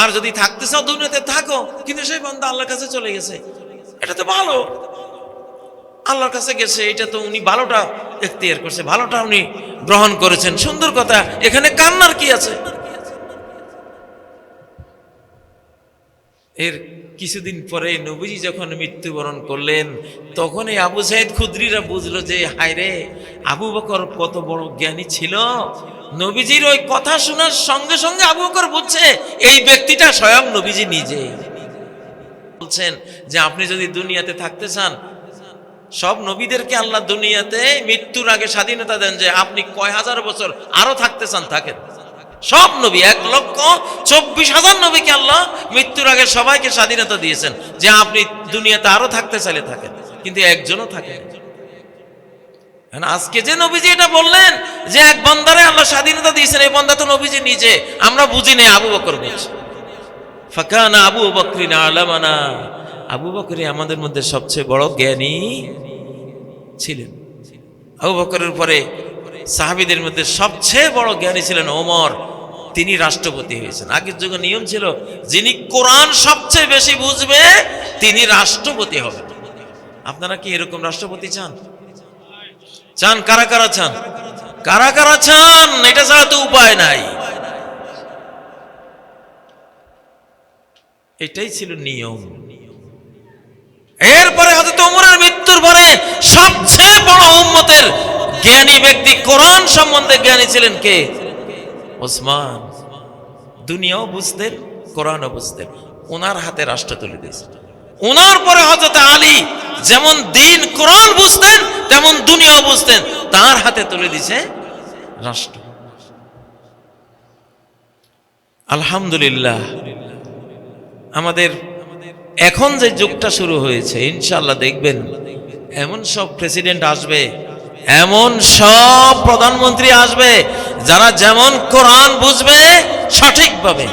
Speaker 1: আর যদি থাকতে চাও দুনিয়াতে থাকো। কিন্তু সেই বান্দা আল্লাহর কাছে চলে গেছে, এটা তো ভালো, আল্লাহর কাছে গেছে, এটা তো উনি ভালোটা ইখতিয়ার করছে, ভালোটা উনি গ্রহণ করেছেন। সুন্দর কথা, এখানে কান্নার কি আছে? এর কিছুদিন পরে নবীজি যখন মৃত্যুবরণ করলেন, তখন এই আবু সাইদ খুদরিরা বুঝলো যে হায় রে, আবু বকর কত বড় জ্ঞানী ছিল। নবীজির ওই কথা শোনার সঙ্গে সঙ্গে আবু বকর বুঝছে এই ব্যক্তিটা স্বয়ং নবীজি নিজে। বলছেন যে আপনি যদি দুনিয়াতে থাকতে চান, সব নবীদেরকে আল্লাহ দুনিয়াতে মৃত্যুর আগে স্বাধীনতা দেন যে আপনি কয় হাজার বছর আরো থাকতে চান থাকেন। সব নবী 1,24,000 নবীকে আল্লাহ মৃত্যুর আগে সবাইকে স্বাধীনতা দিয়েছেন যে আপনি দুনিয়াতে আরো থাকতে চাইলে থাকেন, কিন্তু একজনও থাকেন। আজকে যে নবীজি এটা বললেন যে এক বান্দারে আল্লাহ স্বাধীনতা দিয়েছেন, এই বান্দা তো নবীজি নিজে, আমরা বুঝি না, আবু বকর বলছে। ফাকানা আবু বকরিন আলামানা, আবু বকরই আমাদের মধ্যে সবচেয়ে বড় জ্ঞানী ছিলেন। আবু বকরের পরে সাহাবীদের মধ্যে সবচেয়ে বড় জ্ঞানী ছিলেন ওমর, তিনি রাষ্ট্রপতি হয়েছেন। আগের যুগে নিয়ম ছিল যিনি কোরআন সবচেয়ে বেশি বুঝবে তিনি রাষ্ট্রপতি হবেন। আপনারা কি এরকম রাষ্ট্রপতি চান? চান? কারা কারা চান? কারা কারা চান? এটা ছাড়া তো উপায় নাই। এটাই ছিল নিয়ম। এরপরে হযরত ওমরের মৃত্যুর পরে সবচেয়ে বড় উম্মতের জ্ঞানী ব্যক্তি, কোরআন সম্বন্ধে জ্ঞানী ছিলেন কে? ওসমান। দুনিয়াও বুঝতেন, কোরআনও বুঝতেন, ওনার হাতে রাষ্ট্র তুলে দিয়েছে। ওনার পরে হযরত আলী যেমন দ্বীন কোরআন বুঝতেন তেমন দুনিয়াও বুঝতেন, তার হাতে তুলে দিয়েছে রাষ্ট্র। আলহামদুলিল্লাহ, আমাদের এখন যে যুগটা শুরু হয়েছে, ইনশাআল্লাহ দেখবেন এমন সব প্রেসিডেন্ট আসবে, এমন সব প্রধানমন্ত্রী আসবে যারা যেমন কোরআন বুঝবে সঠিকভাবে,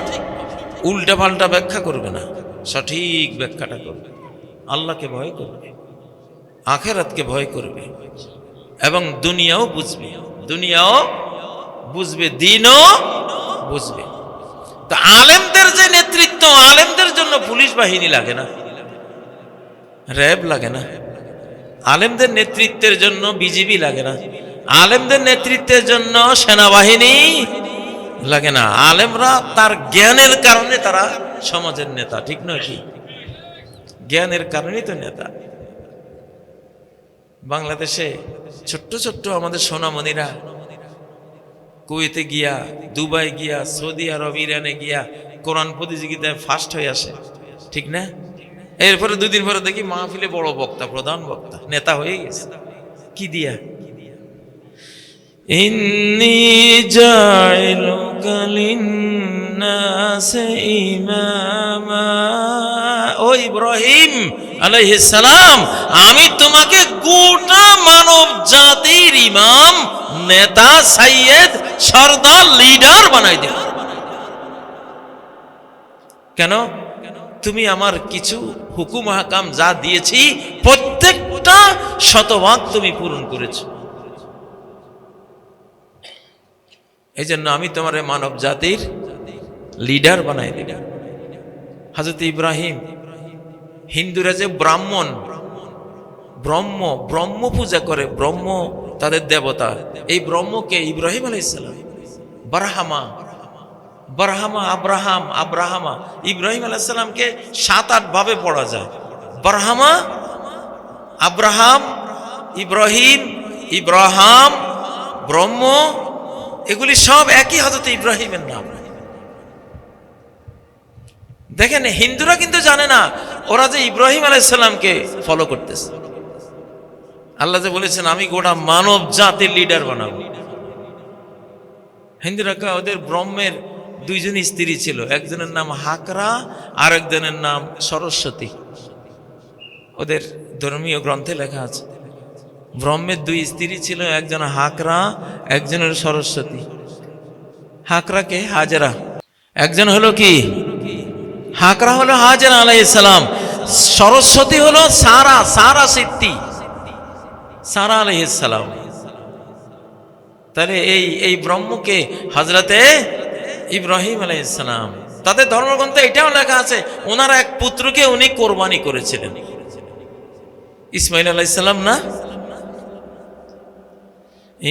Speaker 1: উল্টা পাল্টা ব্যাখ্যা করবে না, সঠিক ব্যাখ্যাটা করবে, আল্লাহকে ভয় করবে, আখিরাতকে ভয় করবে, এবং দুনিয়াও বুঝবে, দিনও বুঝবে। তো আলেমদের যে নেতৃত্ব, আলেমদের জন্য পুলিশ বাহিনী লাগে না, র্যাব লাগে না, আলেমদের নেতৃত্বের জন্য বিজিবি লাগে না, আলেমদের নেতৃত্বের জন্য সেনাবাহিনী লাগে না। আলেমরা তার জ্ঞানের কারণে তারা সমাজের নেতা, ঠিক নয় কি? জ্ঞানের কারণেই তো নেতা। বাংলাদেশে ছোট্ট ছোট্ট আমাদের সোনামণিরা কুয়েতে গিয়া, দুবাই গিয়া, সৌদি আরব, ইরানে গিয়া কোরআন প্রতিযোগিতায় ফার্স্ট হয়ে আসে, ঠিক না? এরপরে দুদিন পরে দেখি মাহফিলে বড় বক্তা, প্রধান বক্তা, নেতা হয়ে গেছে। কি দিয়া? ইন্নী জাইলুকা লিন্নাসি ইমামা, ও ইব্রাহিম আলাইহিস সালাম, আমি তোমাকে গোটা মানব জাতির ইমাম, নেতা, সাইয়েদ, সরদার, লিডার বানাই দেব। কেন? তুমি আমার কিছু হুকুম হাকাম যা দিয়েছি প্রত্যেকটা শতভাগ তুমি পূরণ করেছো, এই জন্য আমি তোমার মানব জাতির লিডার বানাই দিলাম। হযরত ইব্রাহিম, হিন্দুরা যে ব্রাহ্মণ, ব্রহ্ম পূজা করে, ব্রহ্ম তাদের দেবতা, এই ব্রহ্মকে ইব্রাহিম আলাইহিস সালাম, বারহামা, আব্রাহামা, ইব্রাহিম আলাইহিস সালামকে 7-8 ভাবে পড়া যায়। বারহামা, আব্রাহাম, ইব্রাহাম, ব্রহ্ম, এগুলি সব একই হযরত ইব্রাহিমের নাম। দেখেন, হিন্দুরা কিন্তু জানে না ওরা যে ইব্রাহিম আলাইহিস সালামকে ফলো করতেছে। আল্লাহ যে বলেছেন আমি গোটা মানব জাতির লিডার বানাবো। হিন্দুরা ওদের ব্রহ্মের 2 জন স্ত্রী ছিল, একজনের নাম হাকরা আর একজনের নাম সরস্বতী। ওদের ধর্মীয় গ্রন্থে লেখা আছে ব্রহ্মের 2 স্ত্রী ছিল, একজন হাকরা, একজনের সরস্বতী। হাকরাকে হাজরা, একজন হলো কি? হাকরা হলো হাজরা আলাইহিস সালাম, সরস্বতী হলো সারা সিদ্ধি, সারা আলাইহিস সালাম। তাহলে এই ব্রহ্মকে হযরতে ইব্রাহিম আলাইহিস সালাম, তাদের ধর্মগ্রন্থে এটাও লেখা আছে ওনার এক পুত্রকে উনি কোরবানি করেছিলেন, ইসমাইল আলাইহিস সালাম না?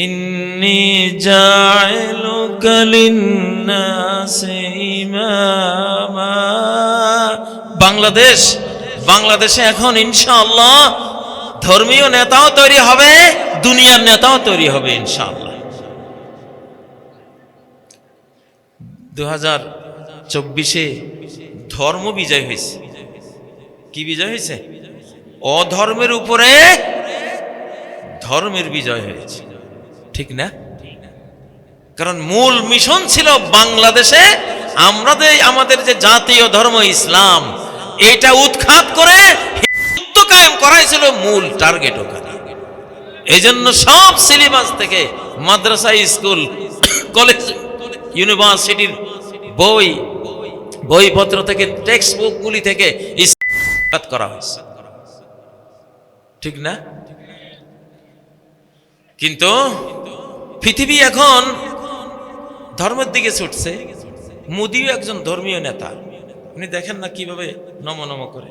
Speaker 1: ইন্নী জাইলুকা লিন্নাসি ইমামা। বাংলাদেশে এখন ইনশাআল্লাহ ধর্মীয় নেতাও তৈরি হবে, দুনিয়ার নেতাও তৈরি হবে ইনশাআল্লাহ। 2024-এ ধর্ম বিজয় হয়েছে। কি বিজয় হয়েছে? অধর্মের উপরে ধর্মের বিজয় হয়েছে, ঠিক না? কারণ মূল মিশন ছিল বাংলাদেশে আমাদের যে জাতীয় ধর্ম ইসলাম, এটা উৎখাত করে হিন্দুত্ব কায়েম করাই ছিল মূল টার্গেট ওখানে। এই জন্য সব সিলেবাস থেকে, মাদ্রাসা, স্কুল, কলেজ, ইউনিভার্সিটির বইপত্র থেকে, টেক্সট বুকগুলি থেকে ইসলাম করা হয়েছে, ঠিক না? কিন্তু পৃথিবী এখন ধর্মের দিকে ছুটছে। মোদিও একজন ধর্মীয় নেতা, উনি দেখেন না কিভাবে নম করে।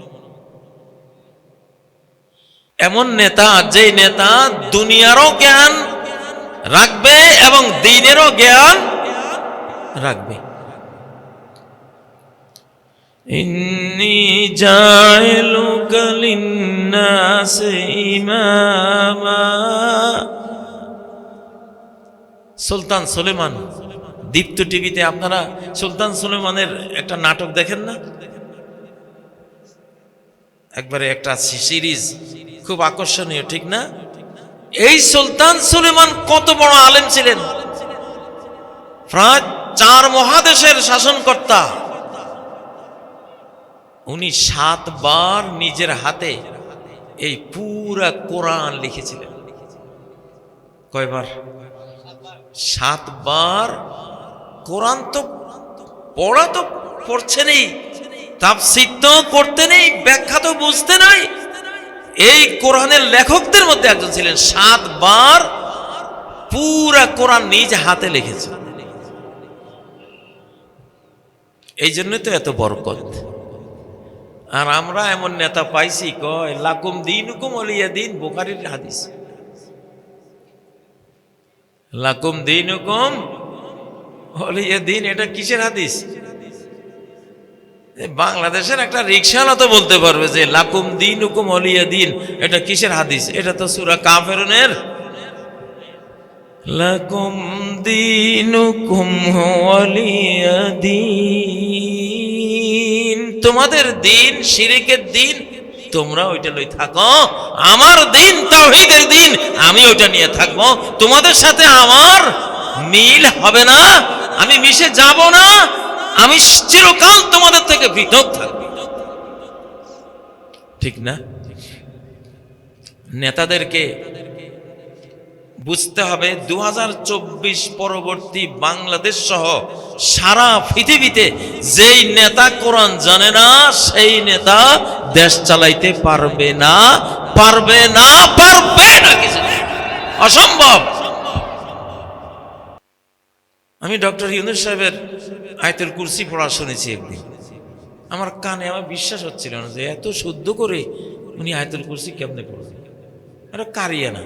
Speaker 1: এমন নেতা, যে নেতা দুনিয়ারও জ্ঞান রাখবে এবং দ্বীনেরও জ্ঞান রাখবে। ইন্নী জাইলুকা লিন্নাসি ইমামা। সুলতান সুলেমান, দীপ্ত টিভিতে আপনারা সুলতান সুলেমানের একটা নাটক দেখেন না? একবারে একটা সিরিজ, খুব আকর্ষণীয়, ঠিক না? এই সুলতান সুলেমান কত বড় আলেম ছিলেন, প্রায় 4 মহাদেশের শাসনকর্তা। উনি 7 বার নিজের হাতে এই পুরা কোরআন লিখেছিলেন। কয়বার? 7 বার। কোরআন তো পড়া তো পড়ছেনই, তাফসীর তো করতে নেই, ব্যাখ্যা তো বুঝতে নাই। এই কোরআনের লেখকদের মধ্যে একজন ছিলেন, 7 বার পুরা কোরআন নিজ হাতে লিখেছে। এই জন্যই তো এত বরকত। আর আমরা এমন নেতা পাইছি, কয় লাকুম দীনুকুম ওয়ালিয়া দিন, বুখারীর হাদিস। লাকুম দীনুকুম ওয়ালিয়া দিন, এটা কিসের হাদিস? বাংলাদেশের একটা রিকশাওয়ালা তো বলতে পারবে যে লাকুম দীনুকুম ওয়ালিয়া দিন এটা কিসের হাদিস? এটা তো সূরা কাফিরুনের লাকুম দীনুকুম ওয়ালিয়া দিন, তোমাদের দিন শিরকের দিন, তোমরা ওইটা লই থাকো, আমার দিন তাওহীদের দিন, আমি ওইটা নিয়ে থাকবো। তোমাদের সাথে আমার মিল হবে না, আমি মিশে যাব না, আমি চিরকাল তোমাদের থেকে পৃথক থাকব। ঠিক না? নেতাদেরকে বুঝতে হবে 2024 পরবর্তী বাংলাদেশ সহ সারা পৃথিবীতে যেই নেতা কোরআন জানে না সেই নেতা দেশ চালাইতে পারবে না, পারবে না, পারবে না, কিছু অসম্ভব। আমি ডক্টর ইউনূস সাহেবের আয়াতুল কুরসি পড়া শুনেছি একদিন, আমার কানে আমার বিশ্বাস হচ্ছিল না যে এত শুদ্ধ করে উনি আয়াতুল কুরসি কেমনে পড়বেন। এটা কারিয়া না।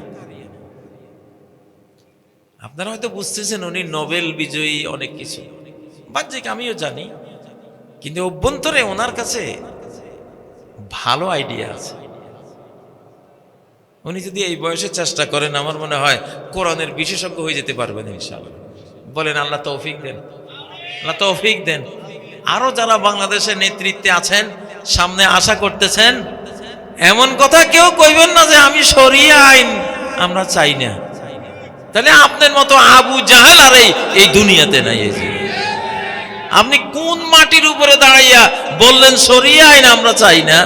Speaker 1: আপনারা হয়তো বুঝতেছেন উনি নোবেল বিজয়ী অনেক কিছু, বাহ্যিক আমিও জানি, কিন্তু অভ্যন্তরে ওনার কাছে ভালো আইডিয়া আছে। উনি যদি এই বয়সে চেষ্টা করেন, আমার মনে হয় কোরআনের বিশেষজ্ঞ হয়ে যেতে পারবেন ইনশাআল্লাহ। বলেন আল্লাহ তৌফিক দেন, আল্লাহ তৌফিক দেন। আরো যারা বাংলাদেশের নেতৃত্বে আছেন, সামনে আশা করতেছেন, এমন কথা কেউ কইবেন না যে আমি শরিয়া আইন আমরা চাই না। তাহলে আপনার মতো আবু জাহেল আর এই দুনিয়াতে নাই। আপনি কোন মাটির উপরে দাঁড়াইয়া বললেন শরিয়া আইন আমরা চাই না?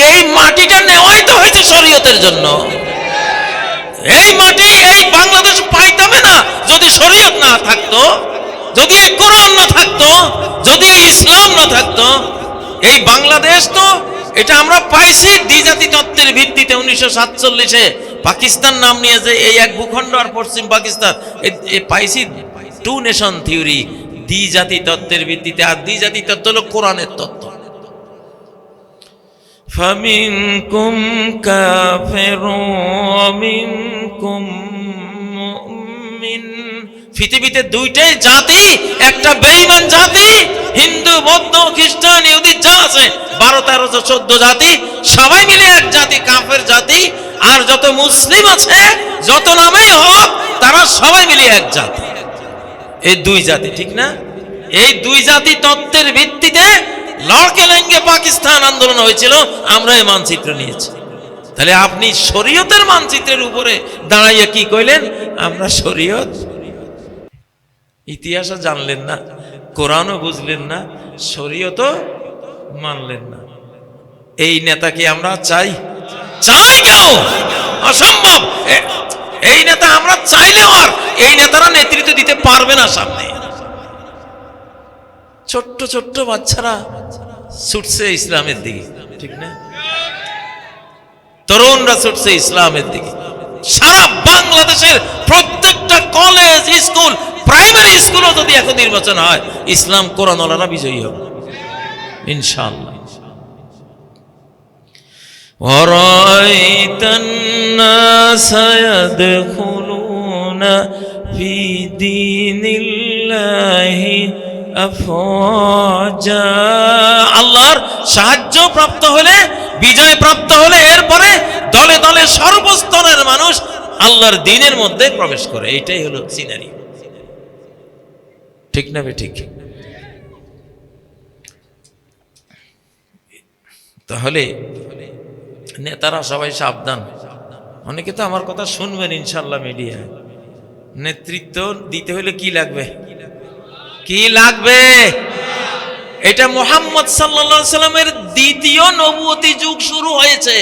Speaker 1: এই মাটিটা নেওয়াই তো হয়েছে শরীয়তের জন্য। এই মাটি এই বাংলাদেশ পাইতামে না যদি শরীয়ত না থাকতো, যদি এই কোরআন না থাকতো, যদি এই ইসলাম না থাকতো। এই বাংলাদেশ তো এটা আমরা পাইছি দ্বিজাতি তত্ত্বের ভিত্তিতে। 1947-এ পাকিস্তান নাম নিয়ে যে এই এক ভূখণ্ড আর পশ্চিম পাকিস্তান, পাইছি 2 নেশন থিওরি, দ্বিজাতি তত্ত্বের ভিত্তিতে। আর দ্বিজাতি তত্ত্ব হলো কোরআনের তত্ত্ব। ফামিনকুম কাফিরুন ওয়া মিনকুম মুমিন। পৃথিবীতে 2টাই জাতি, একটা বেঈমান জাতি, হিন্দু, বৌদ্ধ, খ্রিস্টান, ইহুদি যা আছে 12, 13, 14 জাতি, সবাই মিলে এক জাতি, কাফের জাতি। আর যত মুসলিম আছে, যত নামেই হোক, তারা সবাই মিলে এক জাতি। এই 2 জাতি, ঠিক না? এই 2 জাতি তত্ত্বের ভিত্তিতে লড়কেলেঙ্গে পাকিস্তান আন্দোলন হয়েছিল, আমরা এই মানচিত্র নিয়েছি। তাহলে আপনি শরীয়তের মানচিত্রের উপরে দাঁড়াইয়া কি কইলেন? আমরা শরীয়ত। ইতিহাসও জানলেন না, কোরআনও বুঝলেন না, শরীয়তও মানলেন না। এই নেতাকে আমরা চাই? চাই কেউ? অসম্ভব। এই নেতা আমরা চাইলেও আর এই নেতারা নেতৃত্ব দিতে পারবে না সামনে। ছোট্ট ছোট্ট বাচ্চারা ছুটছে ইসলামের দিকে, ঠিক না? তরুণরা ছুটছে ইসলামের দিকে। সারা বাংলাদেশের প্রত্যেকটা কলেজ, স্কুল, প্রাইমারি স্কুলও যদি এখন নির্বাচন হয়, ইসলাম কোরআনওয়ালারা বিজয়ী হবে ইনশাআল্লাহ। وَرَأَيْتَ النَّاسَ يَدْخُلُونَ فِي دِينِ اللَّهِ أَفْوَاجًا। আল্লাহর সাহায্য প্রাপ্ত হলে, বিজয় প্রাপ্ত হলে, এরপরে দলে দলে সর্বস্তরের মানুষ আল্লাহর দ্বীনের মধ্যে প্রবেশ করে। এটাই হলো সিনারি, ঠিক না? ঠিক। তাহলে নেতারা সবাই সাবধান। অনেকে তো আমার কথা শুনবেন ইনশাআল্লাহ মিডিয়ায়। নেতৃত্ব দিতে হলে কি লাগবে? কি লাগবে? এটা মুহাম্মদ সাল্লাল্লাহু আলাইহি সাল্লামের দ্বিতীয় নবুয়তি যুগ শুরু হয়েছে।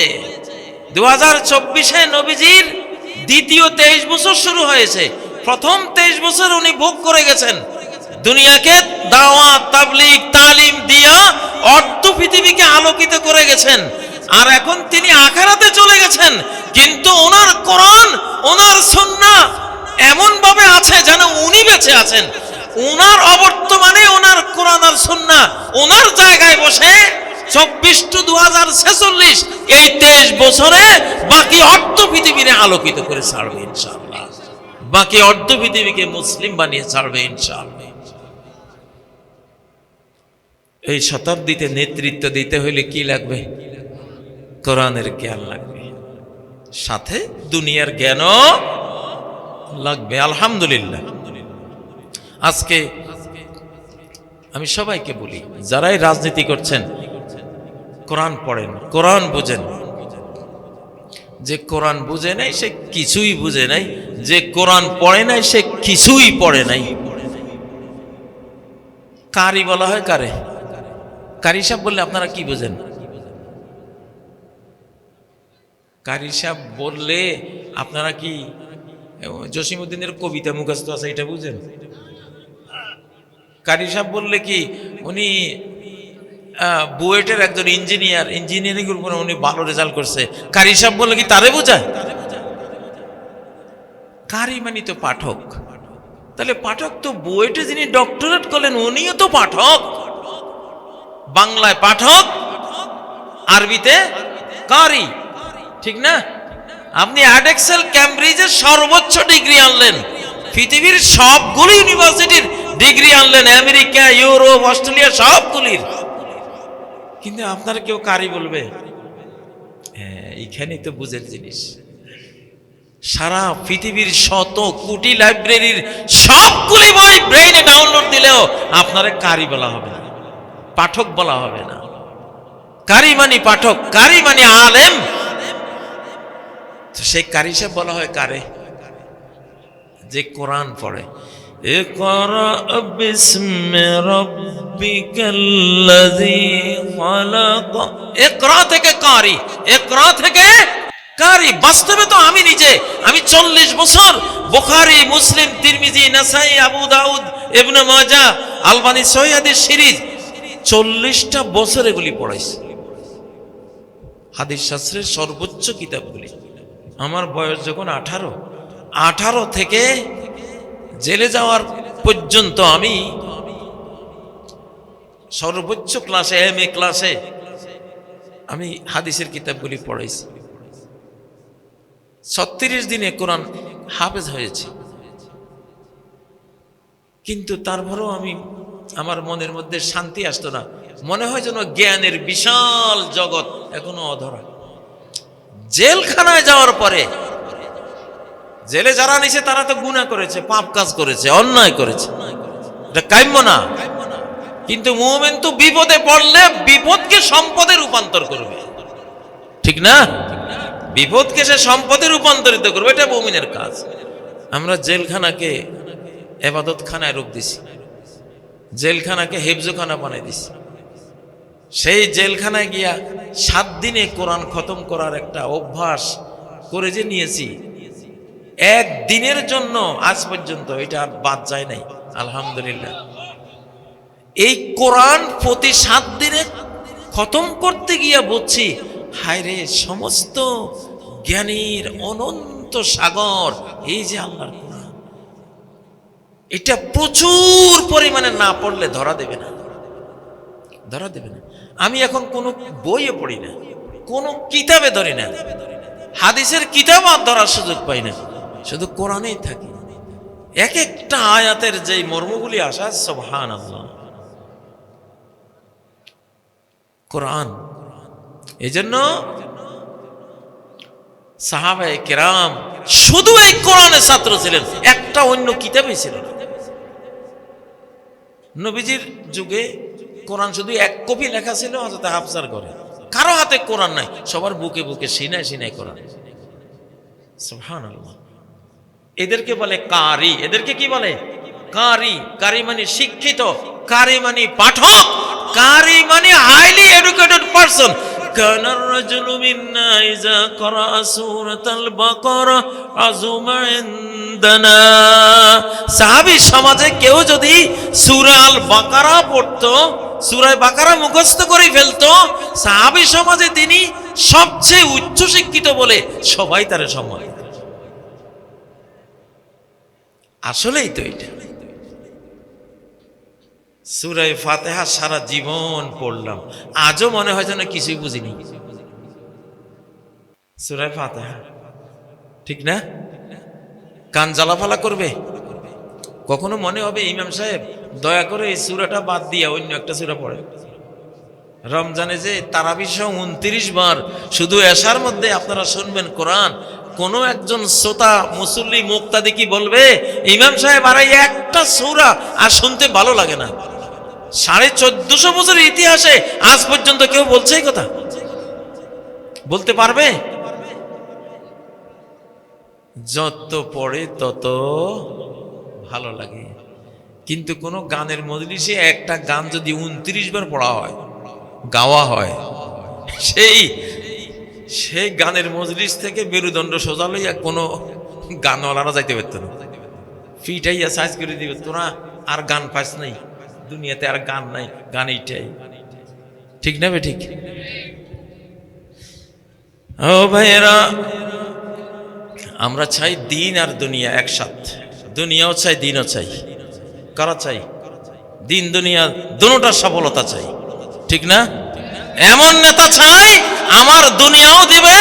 Speaker 1: 2024-এ নবীজির দ্বিতীয় 23 বছর শুরু হয়েছে। প্রথম 23 বছর উনি ভোগ করে গেছেন, দুনিয়াকে দাওয়াত তাবলীগ তালিম দিয়া অর্ধ পৃথিবীকে আলোকিত করে গেছেন। আর এখন তিনি আখিরাতে চলে গেছেন, কিন্তু ওনার কোরআন ওনার সুন্নাহ এমন ভাবে আছে যেন উনি বেঁচে আছেন। ওনার অবর্তমানে ওনার কোরআন আর সুন্নাহ ওনার জায়গায় বসে 24-2046 এই 23 বছরে বাকি অর্ধ পৃথিবীকে আলোকিত করে ছাড়বে ইনশাআল্লাহ। বাকি অর্ধ পৃথিবীকে মুসলিম বানিয়ে ছাড়বে ইনশাআল্লাহ। এই শতাব্দীতে নেতৃত্ব দিতে হইলে কি লাগবে? কোরআনের জ্ঞান লাগবে, সাথে দুনিয়ার জ্ঞানও লাগবে। আলহামদুলিল্লাহ, আজকে আমি সবাইকে বলি, যারাই রাজনীতি করছেন কোরআন পড়েন, কোরআন বুঝেন। যে কোরআন বুঝে নাই সে কিছুই বুঝে নাই, যে কোরআন পড়ে নাই সে কিছুই পড়ে নাই। কারি বলা হয় কারে? কারি সাহেব বললে আপনারা কি বুঝেন? কারি সাহেব বললে আপনারা কি জসিমউদ্দিনের কবিতা মুখস্থ আছে এটা বুঝেন? কারি সাহেব বললে কি উনি বুয়েটের একজন ইঞ্জিনিয়ারিং এর উপরে উনি ভালো রেজাল্ট করছে, কারি সাহেব বললে কি তারে বোঝায়? কারি মানে তো পাঠক। তাহলে পাঠক তো বুয়েটে যিনি ডক্টরেট করলেন উনিও তো পাঠক। বাংলায় পাঠক, আরবিতে কারি, ঠিক না? আপনি অ্যাডেক্সেল ক্যামব্রিজের সর্বোচ্চ ডিগ্রি আনলেন, পৃথিবীর সবগুলো ইউনিভার্সিটির ডিগ্রি আনলেন, আমেরিকা ইউরোপ অস্ট্রেলিয়া সবগুলির, কিন্তু আপনারা কেউ কারি বলবে? হ্যাঁ, এইখানেই তো বুঝের জিনিস। সারা পৃথিবীর শত কোটি লাইব্রেরির সবগুলি বই ব্রেইনে ডাউনলোড দিলেও আপনারা কারি বলা হবে না, পাঠক বলা হবে না। কারি মানে পাঠক, কারি মানে আলেম। তো সেই কারি সাহেব বলা হয় কারে? যে কোরআন পড়ে। ইকরা বিসমি রাব্বিকাল্লাযী খালাক। ইকরা থেকে কারি, ইকরা থেকে কারি। বাস্তবে তো আমি নিজে 40 বছর বুখারী, মুসলিম, তিরমিজি, নাসাই, আবু দাউদ, ইবনে মাজাহ, আলবানী সহিহ হাদিস সিরিজ 40টা বছর এগুলি পড়াইছি, হাদিস শাস্ত্রের সর্বোচ্চ কিতাবগুলি। আমার বয়স যখন 18 থেকে জেলে যাওয়ার পর্যন্ত আমি সর্বোচ্চ ক্লাসে MA ক্লাসে আমি হাদিসের কিতাবগুলি পড়াইছি। 36 দিনে কোরআন হাফেজ হয়েছে, কিন্তু তারপরেও আমার মনের মধ্যে শান্তি আসতো না। মনে হয় যেন জ্ঞানের বিশাল জগৎ এখনো অধরা। জেলখানায় যাওয়ার পরে, জেলে যারা নিছে তারা তো গুনাহ করেছে, পাপ কাজ করেছে, অন্যায় করেছে, এটা কাম্য না। কিন্তু মুমিন তো বিপদে পড়লে বিপদকে সম্পদে রূপান্তর করবে, ঠিক না? বিপদকে সে সম্পদে রূপান্তরিত করবে, এটা মুমিনের কাজ। আমরা জেলখানাকে ইবাদতখানায় রূপ দিছি, জেলখানাকে হেফজখানা বানাই দিছি। সেই জেলখানায় গিয়া 7 দিনে কোরআন খতম করার একটা অভ্যাস করে যে নিয়েছি, একদিনের জন্য আজ পর্যন্ত এটা আর বাদ যায় নাই। আলহামদুলিল্লাহ, এই কোরআন প্রতি 7 দিনে খতম করতে গিয়া বুঝছি, হায় রে, সমস্ত জ্ঞানীর অনন্ত সাগর এই যে আল্লাহর কোরআন, এটা প্রচুর পরিমাণে না পড়লে ধরা দেবে না, ধরা দেবে না। আমি এখন কোনো বইয়ে পড়ি না, কোনো কিতাবে ধরি না, হাদিসের কিতাব আর ধরার সুযোগ পাই না, শুধু কোরআনেই থাকি। এক একটা আয়াতের যে মর্মগুলি আসা, সুবহানাল্লাহ, কোরআন। এই জন্য সাহাবায়ে কেরাম শুধু এই কোরআনের ছাত্র ছিলেন, একটা অন্য কিতাবই ছিল না। নবীজির যুগে কোরআন শুধু 1 কপি লেখা ছিল হযরত হাফসার ঘরে, কারো হাতে কোরআন নাই, সবার বুকে বুকে সিনায় সিনায় কোরআন। সুবহানাল্লাহ। এদেরকে বলে কারি। এদেরকে কি বলে? কারি। কারি মানে শিক্ষিত, কারি মানে পাঠক। কারি মানে হাইলি এডুকেটেড পারসন। كان الرجل منا إذا قرأ سورة البقرة عظم عندنا। সাহাবী সমাজে কেউ যদি সূরা আল বাকারা পড়তো, সূরা বাকারা মুখস্থ করে ফেলতো, সাহাবী সমাজে তিনি সবচেয়ে উচ্চ শিক্ষিত বলে সবাই তার সম্মান। আসলেই তো এটা। সূরা ফাতিহা সারা জীবন পড়লাম, আজও মনে হয় যেন কিছুই বুঝিনি। সূরা ফাতিহা ঠিক না? কান জ্বালাফালা করবে। কখনো মনে হবে ইমাম সাহেব দয়া করে এই সূরাটা বাদ দিয়া অন্য একটা সূরা পড়ে। রমজানে যে তারাবি সহ 29 বার শুধু এশার মধ্যে আপনারা শুনবেন কোরআন, কোন একজন শ্রোতা মুসল্লি মুক্তাদি কি বলবে ইমাম সাহেব আর একটা সূরা আর শুনতে ভালো লাগে না? 1450 বছরের ইতিহাসে আজ পর্যন্ত কেউ বলছে এই কথা? বলতে পারবে? যত পড়ে তত ভালো লাগে। কিন্তু কোন গানের মজলিসে একটা গান যদি 29 বার পড়া হয়, গাওয়া হয়, সেই গানের মজলিস থেকে মেরুদণ্ড সোজা লইয়া কোনো গানওয়ালারা যাইতে পারত না। ফিটাইয়া সাইজ করে দিবে, তোরা আর গান পাস নাই দুনিয়াতে, আর গান নাই, গান এইটাই। ঠিক না? ঠিক। ও ভাইয়েরা, আমরা চাই দিন আর দুনিয়া একসাথে। দুনিয়াও চাই, দিনও চাই। কারা চাই? দিন দুনিয়া দুটোটার সফলতা চাই। ঠিক না? এমন নেতা চাই আমার দুনিয়াও দিবে,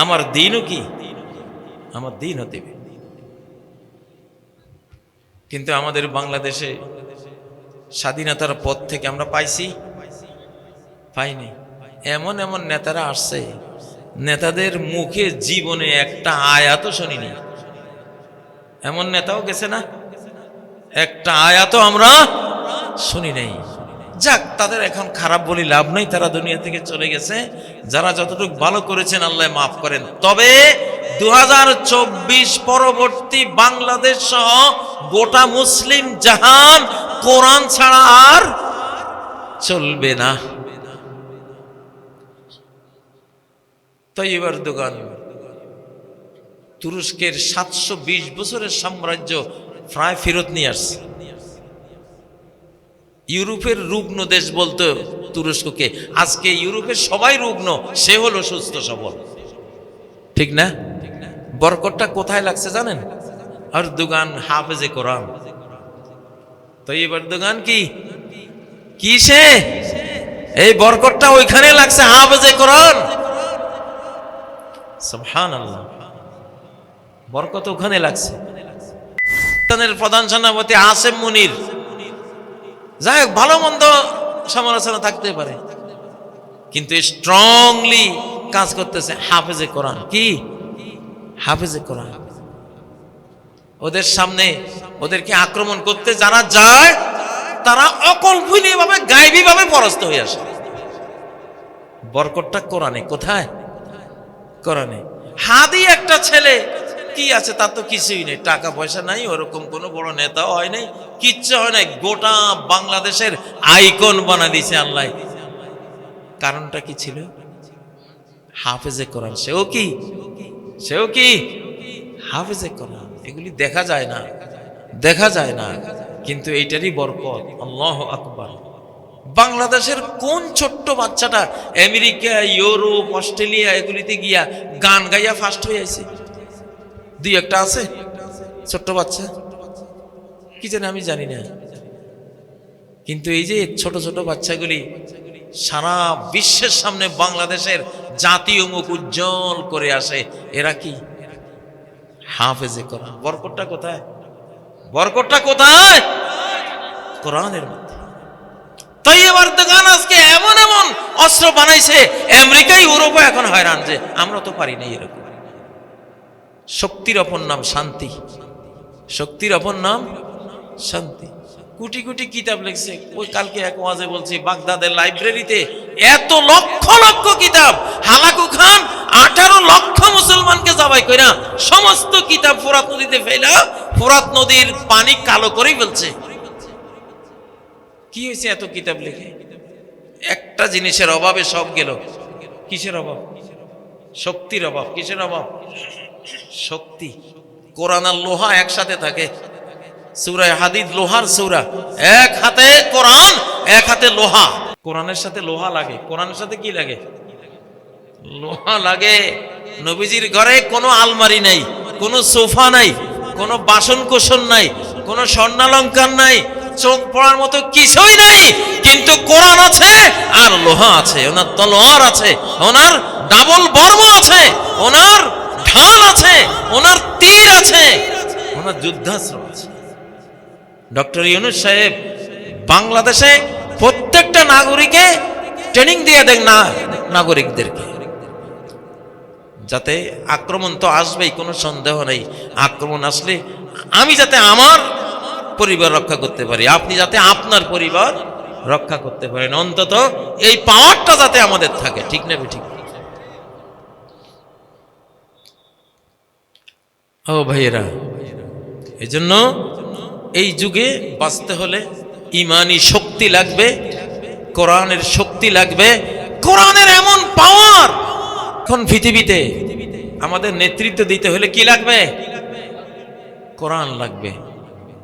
Speaker 1: আমার দিনও কি, আমার দিনও দিবে। কিন্তু আমাদের বাংলাদেশে স্বাধীনতার পর থেকে আমরা পাইনি। এমন এমন নেতারা আসছে, নেতাদের মুখে জীবনে একটা আয়াতও শুনিনি। এমন নেতাও গেছে না, একটা আয়াতও আমরা শুনি নাই। যাক, তাদের এখন খারাপ বলি লাভ নাই, তারা দুনিয়া থেকে চলে গেছে। যারা যতটুকু ভালো করেছেন আল্লাহ মাফ করেন। তবে 2024 পরবর্তী বাংলাদেশ সহ গোটা মুসলিম জাহান কোরআন ছাড়া আর চলবে না। তাইয়্যিব এরদোগান তুরস্কের 720 বছরের সাম্রাজ্য প্রায় ফেরত নিয়ে আসছে। ইউরোপের রুগ্ন দেশ বলতো তুরস্ককে, আজকে ইউরোপের সবাই রুগ্ন, সে হলো সুস্থ সবল। ঠিক না? বরকতটা কোথায় লাগছে জানেন? এরদোগান হাফেজে কোরআন। তাইয়্যিব এরদোগান কি সে এই বরকতটা ওইখানে লাগছে, হাফেজে কোরআন। সুবহানাল্লাহ, বরকত ওখানে লাগছে। প্রধান সেনাপতি আসেম মুনির, যাই হোক, ভালো মন্দ সমালোচনা থাকতে পারে, কিন্তু স্ট্রংলি কাজ করতেছে হাফেজে কোরআন। কি হাফেজে কোরআন? ওদের সামনে ওদেরকে আক্রমণ করতে যারা যায়, তারা অকল্পনীয় ভাবে গায়েবী ভাবে পরাস্ত হয়ে আসে। বরকতটা কোরআনে। কোথায়? কোরআনে। হাদি একটা ছেলে, কি আছে তার তো কিছুই নেই, টাকা পয়সা নাই, ওরকম কোনো বড় নেতাও হয় নাই, কিচ্ছু হয় নাই, গোটা বাংলাদেশের আইকন বানা দিয়েছে আল্লাহ। কারণটা কি ছিল? হাফেজে কোরআন। সেও কি হাফেজে কোরআন। এগুলি দেখা যায় না, কিন্তু এইটারই বরকত। আল্লাহু আকবার। বাংলাদেশের কোন ছোট্ট বাচ্চাটা আমেরিকা, ইউরোপ, অস্ট্রেলিয়া এগুলিতে গিয়া গান গাইয়া ফার্স্ট হয়ে আছে? দুই একটা আছে ছোট্ট বাচ্চা, কি জানি, আমি জানি না। কিন্তু এই যে ছোট ছোট বাচ্চাগুলি সারা বিশ্বের সামনে বাংলাদেশের জাতীয় মুখ উজ্জ্বল করে আসে, এরা কি হাফেজে কোরআন। বরকতটা কোথায়? বরকতটা কোথায়? কোরআনের মধ্যে। তাইয়্যিব এরদোগান আজকে এমন এমন অস্ত্র বানাইছে, আমেরিকা ইউরোপে এখন হয়রান যে আমরা তো পারি না এরকম। শক্তির অপর নাম শান্তি, শক্তির অপর নাম শান্তি। কোটি কোটি কিতাব লিখছে। ওই কালকে এক ওয়াজে বলছি, বাগদাদের লাইব্রেরিতে এত লক্ষ লক্ষ কিতাব, হালাকু খান 18 লক্ষ মুসলমানকে জবাই কইরা সমস্ত কিতাব ফোরাত নদীতে ফেলা, ফোরাত নদীর পানি কালো করে ফেলছে। কি হয়েছে এত কিতাব লিখে? একটা জিনিসের অভাবে সব গেল। কিসের অভাব? শক্তির অভাব। কিসের অভাব? শক্তি। কোরআন আর লোহা একসাথে থাকে। সূরা হাদীদ লোহার সূরা, এক হাতে কোরআন, এক হাতে লোহা। কোরআনের সাথে লোহা লাগে। কোরআনের সাথে কি লাগে? লোহা লাগে। নবীজির ঘরে কোনো আলমারি নাই, কোনো সোফা নাই, কোনো বাসন কোসন নাই, কোনো স্বর্ণালঙ্কার নাই, চোখ পড়ার মতো কিছুই নাই, কিন্তু কোরআন আছে আর লোহা আছে। ওনার তলোয়ার আছে, ওনার ডাবল বর্ম আছে, ওনার ঢাল আছে, ওনার তীর আছে, ওনার যুদ্ধাস্ত্র আছে। ডক্টর ইউনূস সাহেব বাংলাদেশে প্রত্যেকটা নাগরিককে ট্রেনিং দিয়ে দেন না, নাগরিকদেরকে, যাতে আক্রমণ তো আসবেই, কোনো সন্দেহ নেই। আক্রমণ আসলে আমি যাতে আমার পরিবার রক্ষা করতে পারি, আপনি যাতে আপনার পরিবার রক্ষা করতে পারেন, অন্তত এই পাওয়ারটা যাতে আমাদের থাকে। ঠিক না ঠিক? ও ভাইয়েরা, এই জন্য এই যুগে বাঁচতে হলে ইমানি শক্তি লাগবে, কোরআনের শক্তি লাগবে, কোরআনের এমন পাওয়ার। এখন পৃথিবীতে আমাদের নেতৃত্ব দিতে হলে কি লাগবে? কোরআন লাগবে।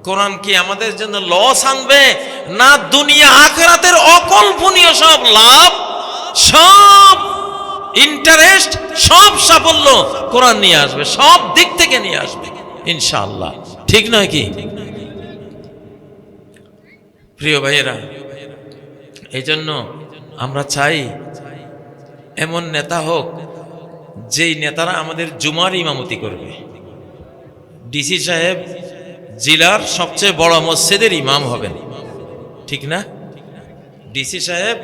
Speaker 1: কোরআন কি আমাদের জন্য লস আনবে, না দুনিয়া আখিরাতের অকল্পনীয় সব লাভ, সব ইন্টারেস্ট, সব সাফল্য কোরআন নিয়ে আসবে, সব দিক থেকে নিয়ে আসবে ইনশাআল্লাহ। ঠিক নয় কি প্রিয় ভাইয়েরা? এই জন্য আমরা চাই এমন নেতা হোক যেই নেতারা আমাদের জুমার ইমামতি করবে। ডিসি সাহেব জেলার সবচেয়ে বড় মসজিদের ইমাম হবেন, ঠিক না? ডিসি সাহেব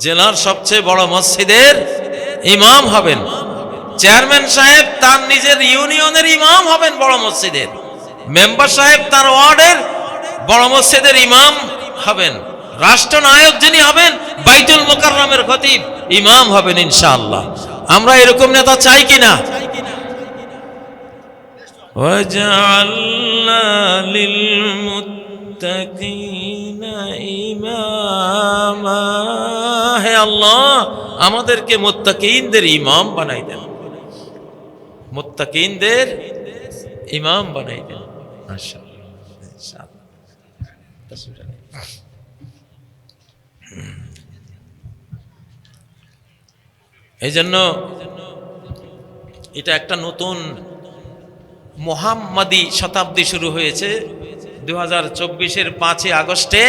Speaker 1: জেলার সবচেয়ে বড় মসজিদের ইমাম হবেন। চেয়ারম্যান সাহেব তার নিজের ইউনিয়নের ইমাম হবেন বড় মসজিদের। মেম্বার সাহেব তার ওয়ার্ডের বড় মসজিদের ইমাম হবেন। রাষ্ট্রনায়ক যিনি হবেন বাইতুল মুকাররমের খতিব ইমাম হবেন ইনশাআল্লাহ। আমরা এরকম নেতা চাই কিনা? ওয়াজআলনা লিল মুত্তাকিনা ইমামা। হে আল্লাহ, আমাদেরকে মুত্তাকিনদের ইমাম বানাই দেন, মুত্তাকিনদের ইমাম বানাই দেন মাশাআল্লাহ। এই জন্য এটা একটা নতুন মুহাম্মাদি শতাব্দী শুরু হয়েছে। 2024-এর 5 আগস্টে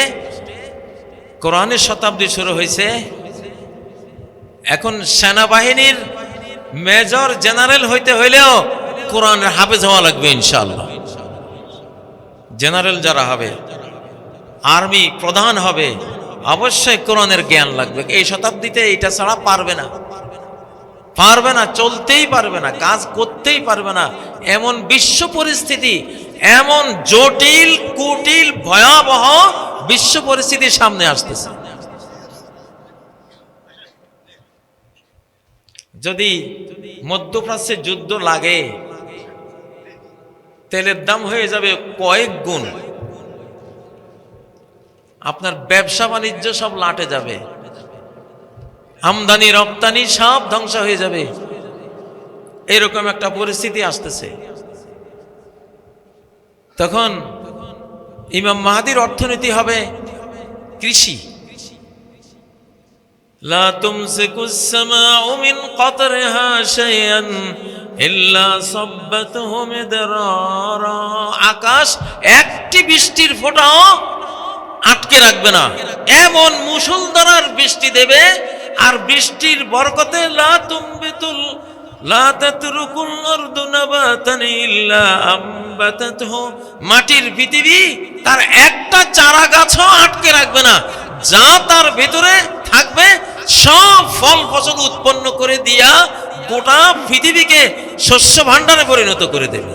Speaker 1: কোরআনের শতাব্দী শুরু হয়েছে। এখন সেনাবাহিনীর মেজর জেনারেল হইতে হইলেও কোরআনের হাফেজ হওয়া লাগবে ইনশাআল্লাহ। জেনারেল যারা হবে, আর্মি প্রধান হবে, অবশ্যই কোরআনের জ্ঞান লাগবে। এই শতাব্দীতে এটা ছাড়া পারবে না, পারবে না, চলতেই পারবে না, কাজ করতেই পারবে না। এমন বিশ্ব পরিস্থিতি, এমন জটিল কুটিল ভয়াবহ বিশ্ব পরিস্থিতির সামনে আসতেছে। যদি মধ্যপ্রাচ্যে যুদ্ধ লাগে, তেলের দাম হয়ে যাবে কয়েক গুণ, আপনার ব্যবসা বাণিজ্য সব লাটে যাবে, আমদানি রপ্তানি সব ধ্বংস হয়ে যাবে। এরকম একটা পরিস্থিতি আসতেছে। তখন ইমাম মাহদির অর্থনীতি হবে কৃষি। লা তুমসিকুস সামাউ মিন কতরিহা শাইআন ইল্লা সাব্বাতহু মিদরারা। আকাশ একটি বৃষ্টির ফোঁটাও আটকে রাখবে না, এমন মুষলধারার বৃষ্টি দেবে। আর বৃষ্টির বরকতে লা তুমবিতুল লা তাতরুকুল আরদু নাবাতান ইল্লা আমবাতাতহু। মাটির পৃথিবী তার একটা চারা গাছও আটকে রাখবে না, যা তার ভিতরে থাকবে সব ফল ফসল উৎপন্ন করে দিয়া গোটা পৃথিবীকে শস্য ভাণ্ডারে পরিণত করে দেবে।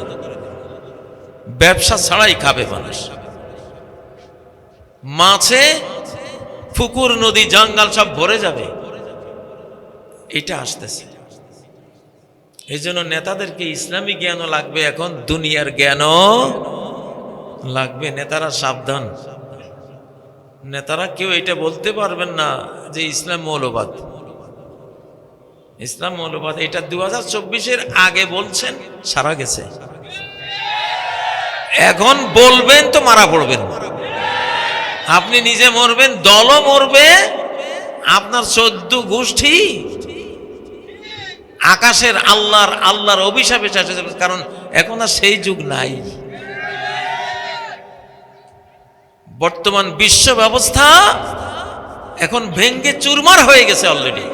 Speaker 1: ব্যবসা ছাড়াই খাবে মানুষ। মাছে পুকুর নদী জঙ্গল সব ভরে যাবে। এটা আসতেছে। এই জন্য নেতাদেরকে ইসলামী জ্ঞানও লাগবে, এখন দুনিয়ার জ্ঞানও লাগবে। নেতারা সাবধান, নেতারা কেউ এটা বলতে পারবেন না যে ইসলাম মৌলবাদ। ইসলাম মৌলবাদ এটা 2024-এর আগে বলছেন, সারা গেছে। এখন বলবেন তো মারা পড়বেন, আপনি নিজে মরবেন, দলও মরবে, আপনার 14 গোষ্ঠী আকাশের আল্লাহর অভিশাপে চাষে যাবে। কারণ এখন আর সেই যুগ নাই। বর্তমান বিশ্ব ব্যবস্থা এখন ভেঙ্গে চুরমার হয়ে গেছে অলরেডি।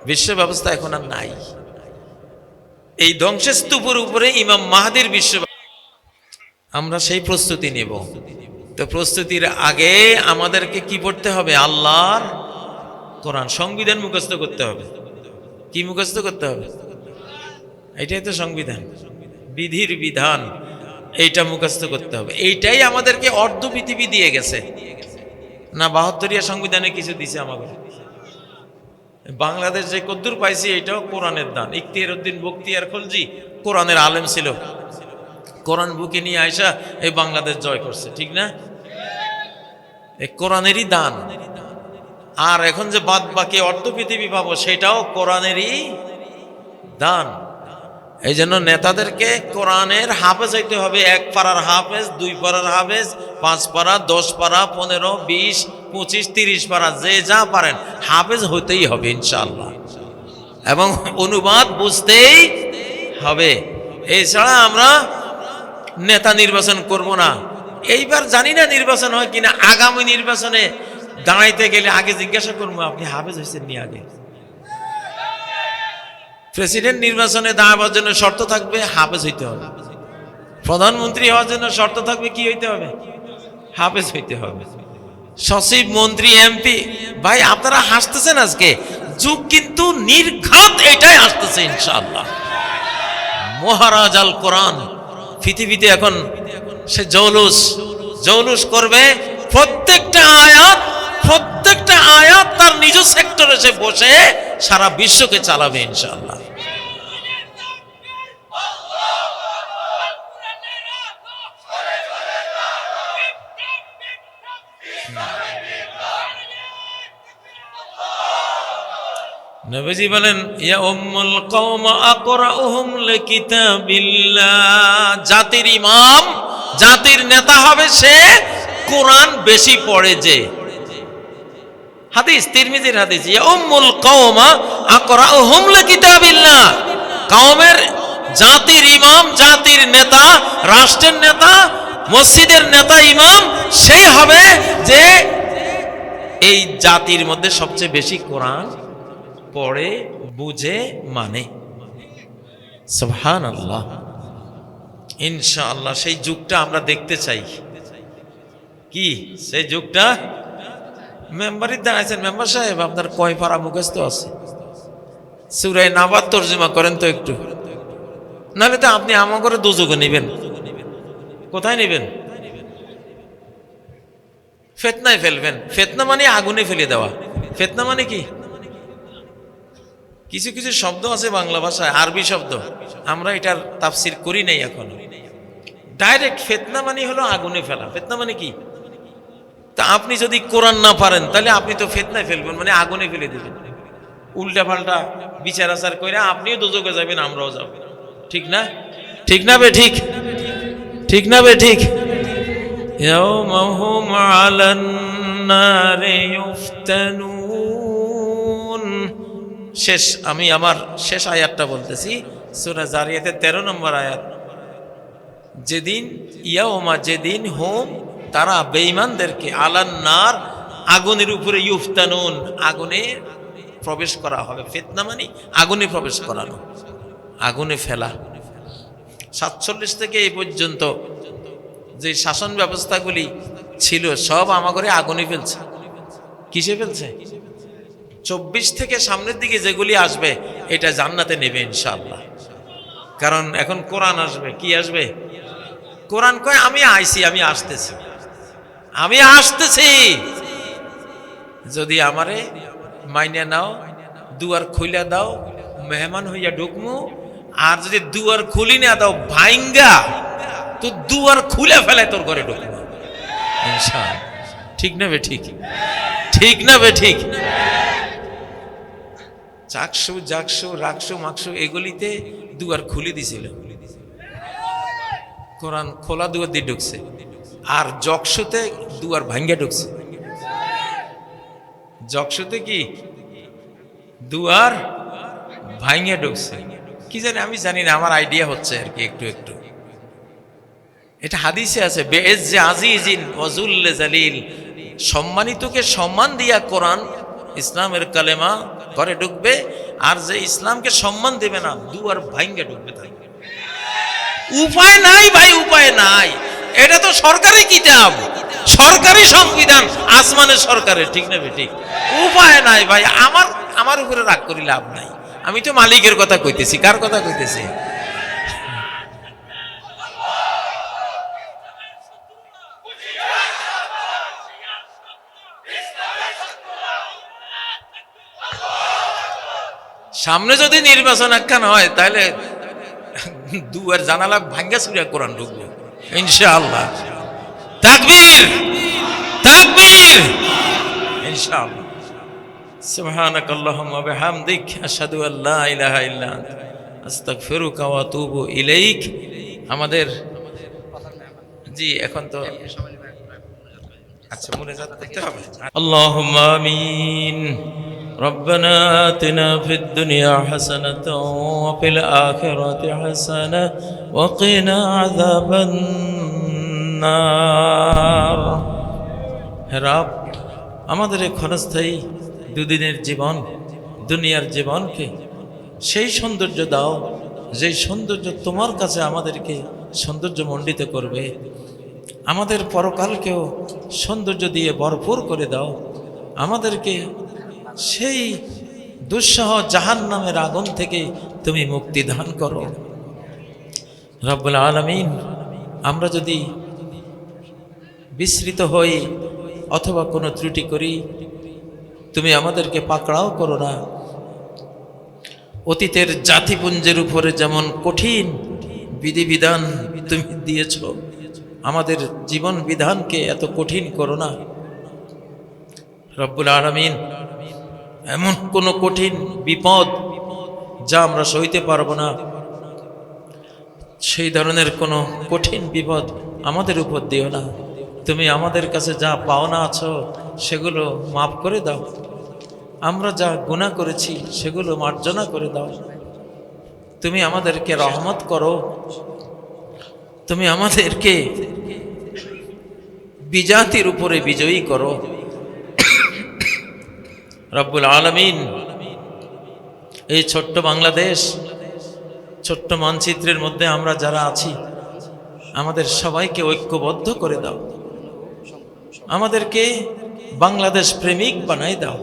Speaker 1: বিশ্ব ব্যবস্থা এখন আর নাই। এই ধ্বংসস্তূপের উপরে ইমাম মাহদির বিশ্ব, আমরা সেই প্রস্তুতি নেব। তো প্রস্তুতির আগে আমাদেরকে কি পড়তে হবে? আল্লাহর কোরআন, সংবিধান মুখস্থ করতে হবে। কি মুখস্থ করতে হবে? এটাই তো সংবিধান, বিধির বিধান, এইটা মুখস্থ করতে হবে। এইটাই আমাদেরকে অর্ধ পৃথিবী দিয়ে গেছে না। 72 সংবিধানে কিছু দিছে আমাদের। বাংলাদেশ যে কদ্দুর পাইছি এটাও কোরআনের দান। ইখতিয়ার উদ্দিন বখতিয়ার খলজি কোরআনের আলেম ছিল, কোরআন বুকে নিয়ে আয়সা এই বাংলাদেশ জয় করছে, ঠিক না? এই কোরআনেরই দান। আর এখন যে বাদ বাকি অর্ধ পৃথিবী পাবো সেটাও কোরআনেরই দান। এই জন্য নেতাদেরকে কোরআনের হাফেজ হইতে হবে। 1 পারার হাফেজ, 2 পারার হাফেজ, 5 পারা, 10 পারা, 15, 20, 25, 30 পারা, যে যা পারেন হাফেজ হতেই হবে ইনশাআল্লাহ। এবং অনুবাদ বুঝতেই হবে। এছাড়া আমরা নেতা নির্বাচন করব না। এইবার জানি না নির্বাচন হয় কিনা। আগামী নির্বাচনে দাঁড়াইতে গেলে আগে জিজ্ঞাসা করবো, আপনি হাফেজ হয়েছেন নি? আগে প্রেসিডেন্ট নির্বাচনে দাঁড়াবার জন্য শর্ত থাকবে হাফেজ হইতে হবে। প্রধানমন্ত্রী হওয়ার জন্য শর্ত থাকবে কি হইতে হবে? হাফেজ হইতে হবে। সচিব, মন্ত্রী, এমপি, ভাই আপনারা হাসতেছেন আজকে, যুগ কিন্তু নির্ঘাত এটাই আসতেছে ইনশাআল্লাহ। মহারাজ আল কোরআন পৃথিবীতে এখন সে জৌলুস করবে। প্রত্যেকটা আয়াত তার নিজ সেক্টরে সে বসে সারা বিশ্বকে চালাবে ইনশাআল্লাহ। নবীজি বলেন, ইয়া উম্মুল কওম আকরাউহুম লিকিতাবিল্লাহ। জাতির ইমাম, জাতির নেতা হবে সে কোরআন বেশি পড়ে যে। হাদিস, তিরমিজির হাদিস, ইয়া উম্মুল কওম আকরাউহুম লিকিতাবিল্লাহ। কওমের, জাতির ইমাম, জাতির নেতা, রাষ্ট্রের নেতা, মসজিদের নেতা, ইমাম সেই হবে যে এই জাতির মধ্যে সবচেয়ে বেশি কোরআন পড়ে, বুঝে, মানে। সুবহানাল্লাহ। ইনশাআল্লাহ সেই যুগটা আমরা দেখতে চাই। কি সেই যুগটা? মেম্বারে দাঁড়াইছেন, মেম্বার সাহেব আপনার কয় পারা মুখস্থ আছে? সূরা নাবাত তরজমা করেন তো একটু, নাহলে তো আপনি আমা করে দুযোগে নেবেন। কোথায় নেবেন? ফিতনায় ফেলবেন। ফিতনা মানে আগুনে ফেলে দেওয়া। ফিতনা মানে কি? কিছু কিছু শব্দ আছে বাংলা ভাষায়, আরবি শব্দ, আমরা এটার তাফসির করি নাই এখন। ডাইরেক্ট ফিতনা মানে হলো আগুনে ফেলা। ফিতনা মানে কি? তা আপনি যদি কোরআন না পারেন তাহলে আপনি তো ফিতনায় ফেলবেন, মানে আগুনে ফেলে দিবেন। উল্টা পাল্টা বিচার আচার করে আপনিও দুযোগে যাবেন, আমরাও যাব। ঠিক না? ঠিক না বে ঠিক? ঠিক না বে ঠিক? ইয়াউমাহুম আলান নারি ইফতানুন। শেষ, আমি আমার শেষ আয়াতটা বলতেছি, সূরা জারিয়াতের 13 নম্বর আয়াত। যেদিন, ইয়াউমা, যেদিন, হুম তারা বেঈমানদেরকে, আলান নার আগুনের উপরে, ইফতানুন আগুনে প্রবেশ করা হবে। ফিতনা মানে আগুনে প্রবেশ করানো, আগুনে ফেলা। 47 থেকে এই পর্যন্ত যে শাসন ব্যবস্থাগুলি ছিল সব আমাগরে আগুনে ফেলছে। কিসে ফেলছে? 24 থেকে সামনের দিকে যেগুলি আসবে এটা জান্নাতে নেবে ইনশাআল্লাহ। কারণ এখন কোরআন আসবে। কি আসবে? কোরআন কয় আমি আইছি, আমি আসতেছি, আমি আসতেছি। যদি আমারে মাইনে নাও, দুয়ার খুলে দাও, মেহমান হইয়া ঢুকমু। আর যদি দুয়ার খুলি না দাও ভাইঙ্গা, তো দুয়ার খুলে ফেলে তোর ঘরে ঢুকমু ইনশাআল্লাহ। ঠিক না বে ঠিক? ঠিক না বে ঠিক? চাকসু জাকসু রাকসু মাকসু এগুলিতে দুয়ার খুলে দিছিল, কোরআন খোলা দুয়ার দিয়ে ঢুকছে, আর জকসুতে দুয়ার ভাঙ্গে ঢুকছে। জকসুতে কি দুয়ার ভাঙ্গে ঢুকছে, কি জানি আমি জানি না, আমার আইডিয়া হচ্ছে আর কি একটু একটু। এটা হাদিসে আছে, বেইজ্জে আজিজিন ওয়াজুল্লে জালিল, সম্মানিতকে সম্মান দিয়া কোরআন ইসলামের কালেমা ঘরে ঢুকবে, আর যে ইসলামকে সম্মান দেবে না দুয়ার ভাঙ্গে ঢুকবে। তাই উপায় নাই ভাই, উপায় নাই। এটা তো সরকারি কিতাব, সরকারি সংবিধান, আসমানের সরকারের, ঠিক না ঠিক? উপায় নাই ভাই, আমার উপরে রাগ করি লাভ নাই। আমি তো মালিকের কথা কইতেছি। কার কথা কইতেছি? সামনে যদি নির্বাচন একখান হয় তাহলে দুয়ার জানালা ভাঙ্গা চুরিয়া কোরআন ঢুকবো ইনশাআল্লাহ। তাকবীর, তাকবীর, ইনশাআল্লাহ। সুবহানাকাল্লাহুম্মা ওয়া বিহামদিক, আশহাদু আল্লা ইলাহা ইল্লা আনতা, আস্তাগফিরুকা ওয়া আতুবু ইলাইক। আমাদের জি এখন তো আচ্ছা মুনাজাত করতে হবে। আল্লাহুম্মা আমিন। ربنا آتنا في الدنيا حسنة وفي الآخرة حسنة وقنا عذاب النار। হে রব, আমাদের এই ক্ষণস্থায়ী দুদিনের জীবন, দুনিয়ার জীবনকে সেই সৌন্দর্য দাও যেই সৌন্দর্য তোমার কাছে আমাদেরকে সৌন্দর্য মণ্ডিত করবে। আমাদের পরকালকেও সৌন্দর্য দিয়ে ভরপুর করে দাও। আমাদেরকে সেই দুঃসহ জাহান্নামের আগুন থেকে তুমি মুক্তি দান করো রব্বুল আলামিন। আমরা যদি বিস্মৃত হই অথবা কোনো ত্রুটি করি, তুমি আমাদেরকে পাকড়াও করো না। অতীতের জাতিপুঞ্জের উপরে যেমন কঠিন বিধিবিধান তুমি দিয়েছ, আমাদের জীবন বিধানকে এত কঠিন করো না রব্বুল আলামিন। এমন কোনো কঠিন বিপদ যা আমরা সইতে পারবো না, সেই ধরনের কোনো কঠিন বিপদ আমাদের উপর দিও না। তুমি আমাদের কাছে যা পাওনা আছো সেগুলো মাফ করে দাও। আমরা যা গুনাহ করেছি সেগুলো মার্জনা করে দাও। তুমি আমাদেরকে রহমত করো, তুমি আমাদেরকে বিজাতির উপরে বিজয়ী করো রব্বুল আলামিন। এই ছোট্ট বাংলাদেশ, ছোট্ট মানচিত্রের মধ্যে আমরা যারা আছি, আমাদের সবাইকে ঐক্যবদ্ধ করে দাও। আমাদেরকে বাংলাদেশ প্রেমিক বানাই দাও।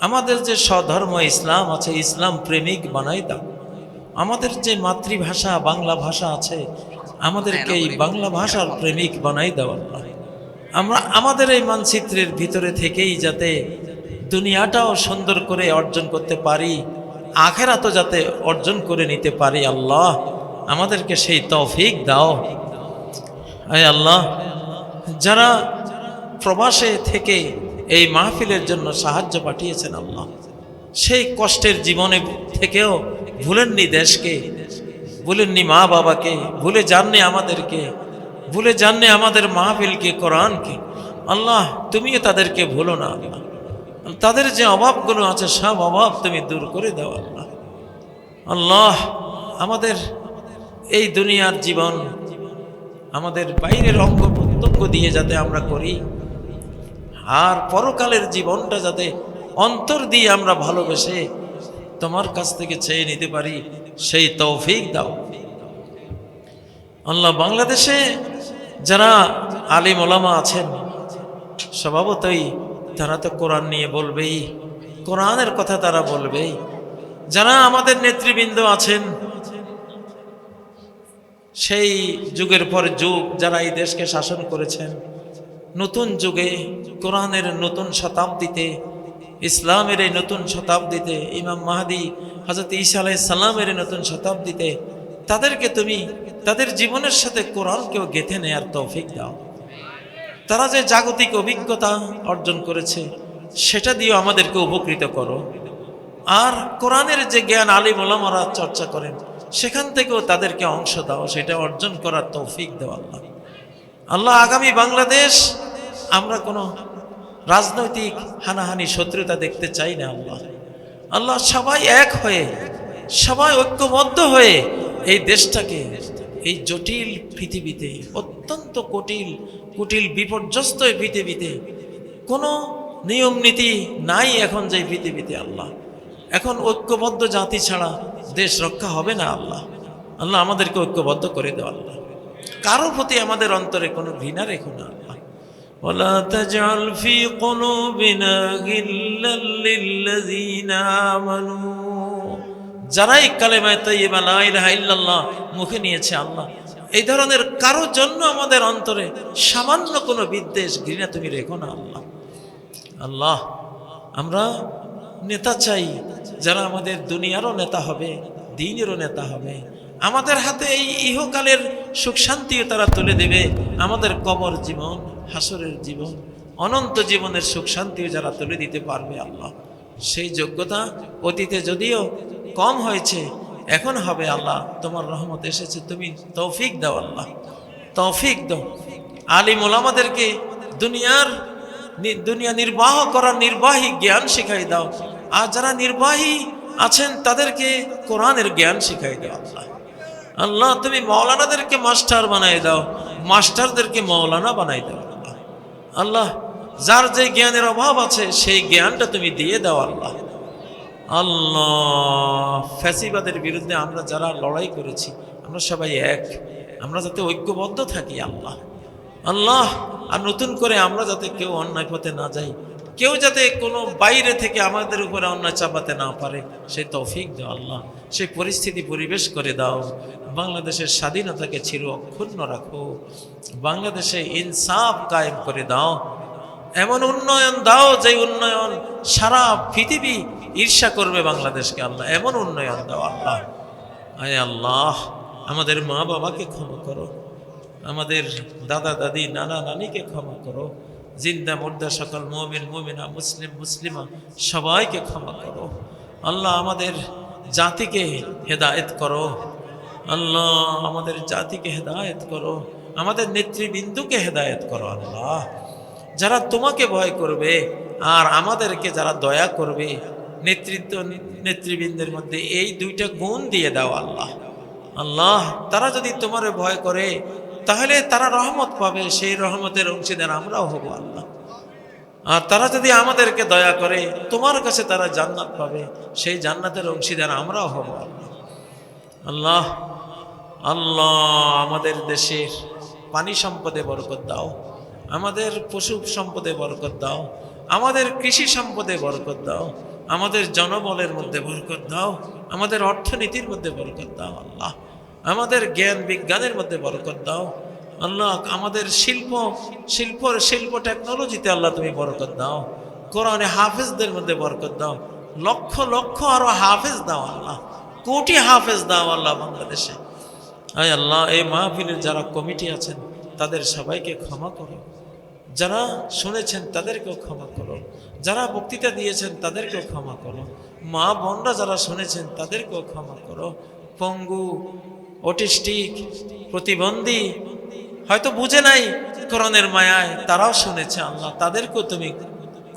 Speaker 1: আমাদের যে স্বধর্ম ইসলাম আছে, ইসলাম প্রেমিক বানাই দাও। আমাদের যে মাতৃভাষা বাংলা ভাষা আছে, আমাদেরকে এই বাংলা ভাষার প্রেমিক বানাই দাও আল্লাহ। আমরা আমাদের এই মানচিত্রের ভিতরে থেকেই যাতে দুনিয়াটাও সুন্দর করে অর্জন করতে পারি, আখেরাতও যাতে অর্জন করে নিতে পারি আল্লাহ, আমাদেরকে সেই তৌফিক দাও। আয় আল্লাহ, যারা প্রবাসে থেকে এই মাহফিলের জন্য সাহায্য পাঠিয়েছেন আল্লাহ, সেই কষ্টের জীবনে থেকেও ভুলেননি দেশকে, ভুলেননি মা বাবাকে, ভুলে যাননি আমাদেরকে, ভুলে যাননি আমাদের মাহফিলকে, কোরআনকে। আল্লাহ তুমিও তাদেরকে ভুলো না আল্লাহ। তাদের যে অভাবগুলো আছে সব অভাব তুমি দূর করে দাও আল্লাহ। আল্লাহ আমাদের এই দুনিয়ার জীবন আমাদের বাইরের অঙ্গ প্রত্যঙ্গ দিয়ে যাতে আমরা করি, আর পরকালের জীবনটা যাতে অন্তর দিয়ে আমরা ভালোবেসে তোমার কাছ থেকে চেয়ে নিতে পারি, সেই তৌফিক দাও আল্লাহ। বাংলাদেশে যারা আলিম ওলামা আছেন, স্বভাবতই তারা তো কোরআন নিয়ে বলবেই, কোরআনের কথা তারা বলবেই। যারা আমাদের নেতৃবৃন্দ আছেন, সেই যুগের পর যুগ যারা এই দেশকে শাসন করেছেন, নতুন যুগে কোরআনের নতুন শতাব্দীতে, ইসলামের এই নতুন শতাব্দীতে, ইমাম মাহদী হযরত ঈসা আলাইহিস সালামের নতুন শতাব্দীতে তাদেরকে তুমি তাদের জীবনের সাথে কোরআনকেও গেঁথে নেয়ার তৌফিক দাও। তারা যে জাগতিক অভিজ্ঞতা অর্জন করেছে সেটা দিয়ে আমাদেরকে উপকৃত করো। আর কোরআনের যে জ্ঞান আলিম ওলামারা চর্চা করেন সেখান থেকেও তাদেরকে অংশ দাও, সেটা অর্জন করার তৌফিক দাও আল্লাহ। আল্লাহ আগামী বাংলাদেশ আমরা কোনো রাজনৈতিক হানাহানি শত্রুতা দেখতে চাই না আল্লাহ। আল্লাহ সবাই এক হয়ে, সবাই ঐক্যবদ্ধ হয়ে এই দেশটাকে এই জটিল পৃথিবীতে, অত্যন্ত কুটিল বিপর্যস্ত পৃথিবীতে, কোনো নিয়ম নীতি নাই এখন যে পৃথিবীতে আল্লাহ, এখন ঐক্যবদ্ধ জাতি ছাড়া দেশ রক্ষা হবে না আল্লাহ। আল্লাহ আমাদেরকে ঐক্যবদ্ধ করে দাও আল্লাহ। কারো প্রতি আমাদের অন্তরে কোনো ঘৃণা রেখো না আল্লাহ। ওয়ালা তাজআল ফি কুলুবিনা গিল্লাল লিল্লাযিনা আমানু, যারাই কালেমা তাইয়্যিবা লা ইলাহা ইল্লাল্লাহ মুখে নিয়েছে আল্লাহ, এই ধরনের কারো জন্য আমাদের অন্তরে সামান্য কোনো বিদ্বেষ ঘৃণা তুমি রেখো না আল্লাহ। আল্লাহ আমরা নেতা চাই যারা আমাদের দুনিয়ারও নেতা হবে, দ্বীনেরও নেতা হবে। আমাদের হাতে এই ইহকালের সুখ শান্তিও তারা তুলে দেবে, আমাদের কবর জীবন, হাসরের জীবন, অনন্ত জীবনের সুখ শান্তিও যারা তুলে দিতে পারবে আল্লাহ, সেই যোগ্যতা অতীতে যদিও কম হয়েছে এখন হবে আল্লাহ। তোমার রহমত এসেছে, তুমি তৌফিক দাও আল্লাহ, তৌফিক দাও। আলিম ওলামাদেরকে দুনিয়া নির্বাহ করার নির্বাহী জ্ঞান শিখাই দাও, আর যারা নির্বাহী আছেন তাদেরকে কোরআনের জ্ঞান শিখাই দাও আল্লাহ। আল্লাহ তুমি মৌলানাদেরকে মাস্টার বানাই দাও, মাস্টারদেরকে মৌলানা বানাই দাও আল্লাহ। আল্লাহ যার যে জ্ঞানের অভাব আছে সেই জ্ঞানটা তুমি দিয়ে দাও আল্লাহ। আল্লাহ ফ্যাসিবাদের বিরুদ্ধে আমরা যারা লড়াই করেছি আমরা সবাই এক, আমরা যাতে ঐক্যবদ্ধ থাকি আল্লাহ। আল্লাহ আর নতুন করে আমরা যাতে কেউ অন্যায় পথে না যাই, কেউ যাতে কোনো বাইরে থেকে আমাদের উপরে অন্যায় চাপাতে না পারে সেই তৌফিক দাও আল্লাহ। সেই পরিস্থিতি পরিবেশ করে দাও, বাংলাদেশের স্বাধীনতাকে চির অক্ষুণ্ণ রাখো, বাংলাদেশে ইনসাফ কায়েম করে দাও, এমন উন্নয়ন দাও যে উন্নয়ন সারা পৃথিবী ঈর্ষা করবে বাংলাদেশকে আল্লাহ, এমন উন্নয়ন দাও আল্লাহ। আয় আল্লাহ আমাদের মা বাবাকে ক্ষমা করো, আমাদের দাদা দাদি নানা নানিকে ক্ষমা করো, জিন্দা মুর্দা সকল মুমিন মুমিনা মুসলিম মুসলিমা সবাইকে ক্ষমা করো আল্লাহ। আমাদের জাতিকে হেদায়েত করো আল্লাহ, আমাদের জাতিকে হেদায়েত করো, আমাদের নেতৃবৃন্দকে হেদায়েত করো আল্লাহ। যারা তোমাকে ভয় করবে আর আমাদেরকে যারা দয়া করবে, নেতৃবৃন্দের মধ্যে এই দুইটা গুণ দিয়ে দাও আল্লাহ। আল্লাহ তারা যদি তোমার ভয় করে তাহলে তারা রহমত পাবে, সেই রহমতের অংশীদার আমরাও হব আল্লাহ। আর তারা যদি আমাদেরকে দয়া করে তোমার কাছে তারা জান্নাত পাবে, সেই জান্নাতের অংশীদার আমরাও হব আল্লাহ। আল্লাহ আল্লাহ আমাদের দেশের পানি সম্পদে বরকত দাও, আমাদের পশু সম্পদে বরকত দাও, আমাদের কৃষি সম্পদে বরকত দাও, আমাদের জনবলের মধ্যে বরকত দাও, আমাদের অর্থনীতির মধ্যে বরকত দাও আল্লাহ, আমাদের জ্ঞান বিজ্ঞানের মধ্যে বরকত দাও আল্লাহ, আমাদের শিল্প টেকনোলজিতে আল্লাহ তুমি বরকত দাও, কোরআনে হাফেজদের মধ্যে বরকত দাও, লক্ষ লক্ষ আরো হাফেজ দাও আল্লাহ, কোটি হাফেজ দাও আল্লাহ বাংলাদেশে। আয় আল্লাহ এই মাহফিলের যারা কমিটি আছেন তাদের সবাইকে ক্ষমা করো, যারা শুনেছেন তাদেরকেও ক্ষমা করো, যারা বক্তৃতা দিয়েছেন তাদেরকেও ক্ষমা করো, মা বোনরা যারা শুনেছেন তাদেরকেও ক্ষমা করো, পঙ্গু অটিস্টিক প্রতিবন্ধী হয়তো বুঝে নাই কোরআনের মায়ায় তারাও শুনেছে আল্লাহ, তাদেরকেও তুমি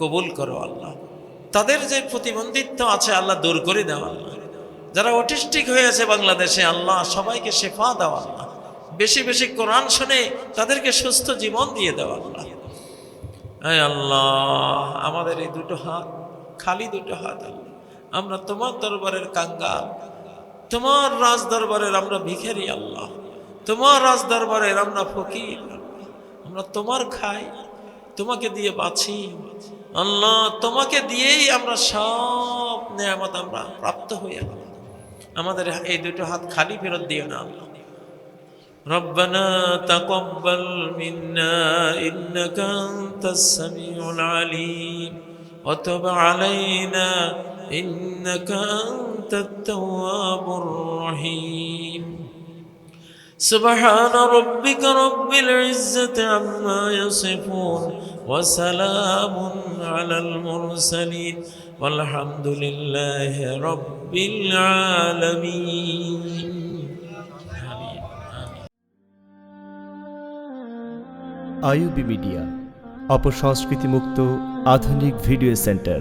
Speaker 1: কবুল করো আল্লাহ। তাদের যে প্রতিবন্ধিত্ব আছে আল্লাহ দূর করে দাও আল্লাহ। যারা অটিস্টিক হয়েছে বাংলাদেশে আল্লাহ সবাইকে শেফা দাও আল্লাহ, বেশি বেশি কোরআন শুনে তাদেরকে সুস্থ জীবন দিয়ে দাও আল্লাহ। আয় আল্লাহ আমাদের এই দুটো হাত, খালি দুটো হাত আল্লাহ, আমরা তোমার দরবারের কাঙ্গাল, তোমার রাজ দরবারের আমরা ভিখারি আল্লাহ, তোমার রাজ দরবারের আমরা ফকির, আমরা তোমার খাই, তোমাকে দিয়ে বাঁচি আল্লাহ, তোমাকে দিয়েই আমরা সব নেয়ামত আমরা প্রাপ্ত হই আল্লাহ। আমাদের এই দুটো হাত খালি ফেরত দিও না আল্লাহ। ربنا تقبل منا إنك أنت السميع العليم وتب علينا إنك أنت التواب الرحيم سبحان ربك رب العزة عما يصفون وسلام على المرسلين والحمد لله رب العالمين.
Speaker 2: আইইউবি মিডিয়া, অপসংস্কৃতি মুক্ত আধুনিক ভিডিও সেন্টার।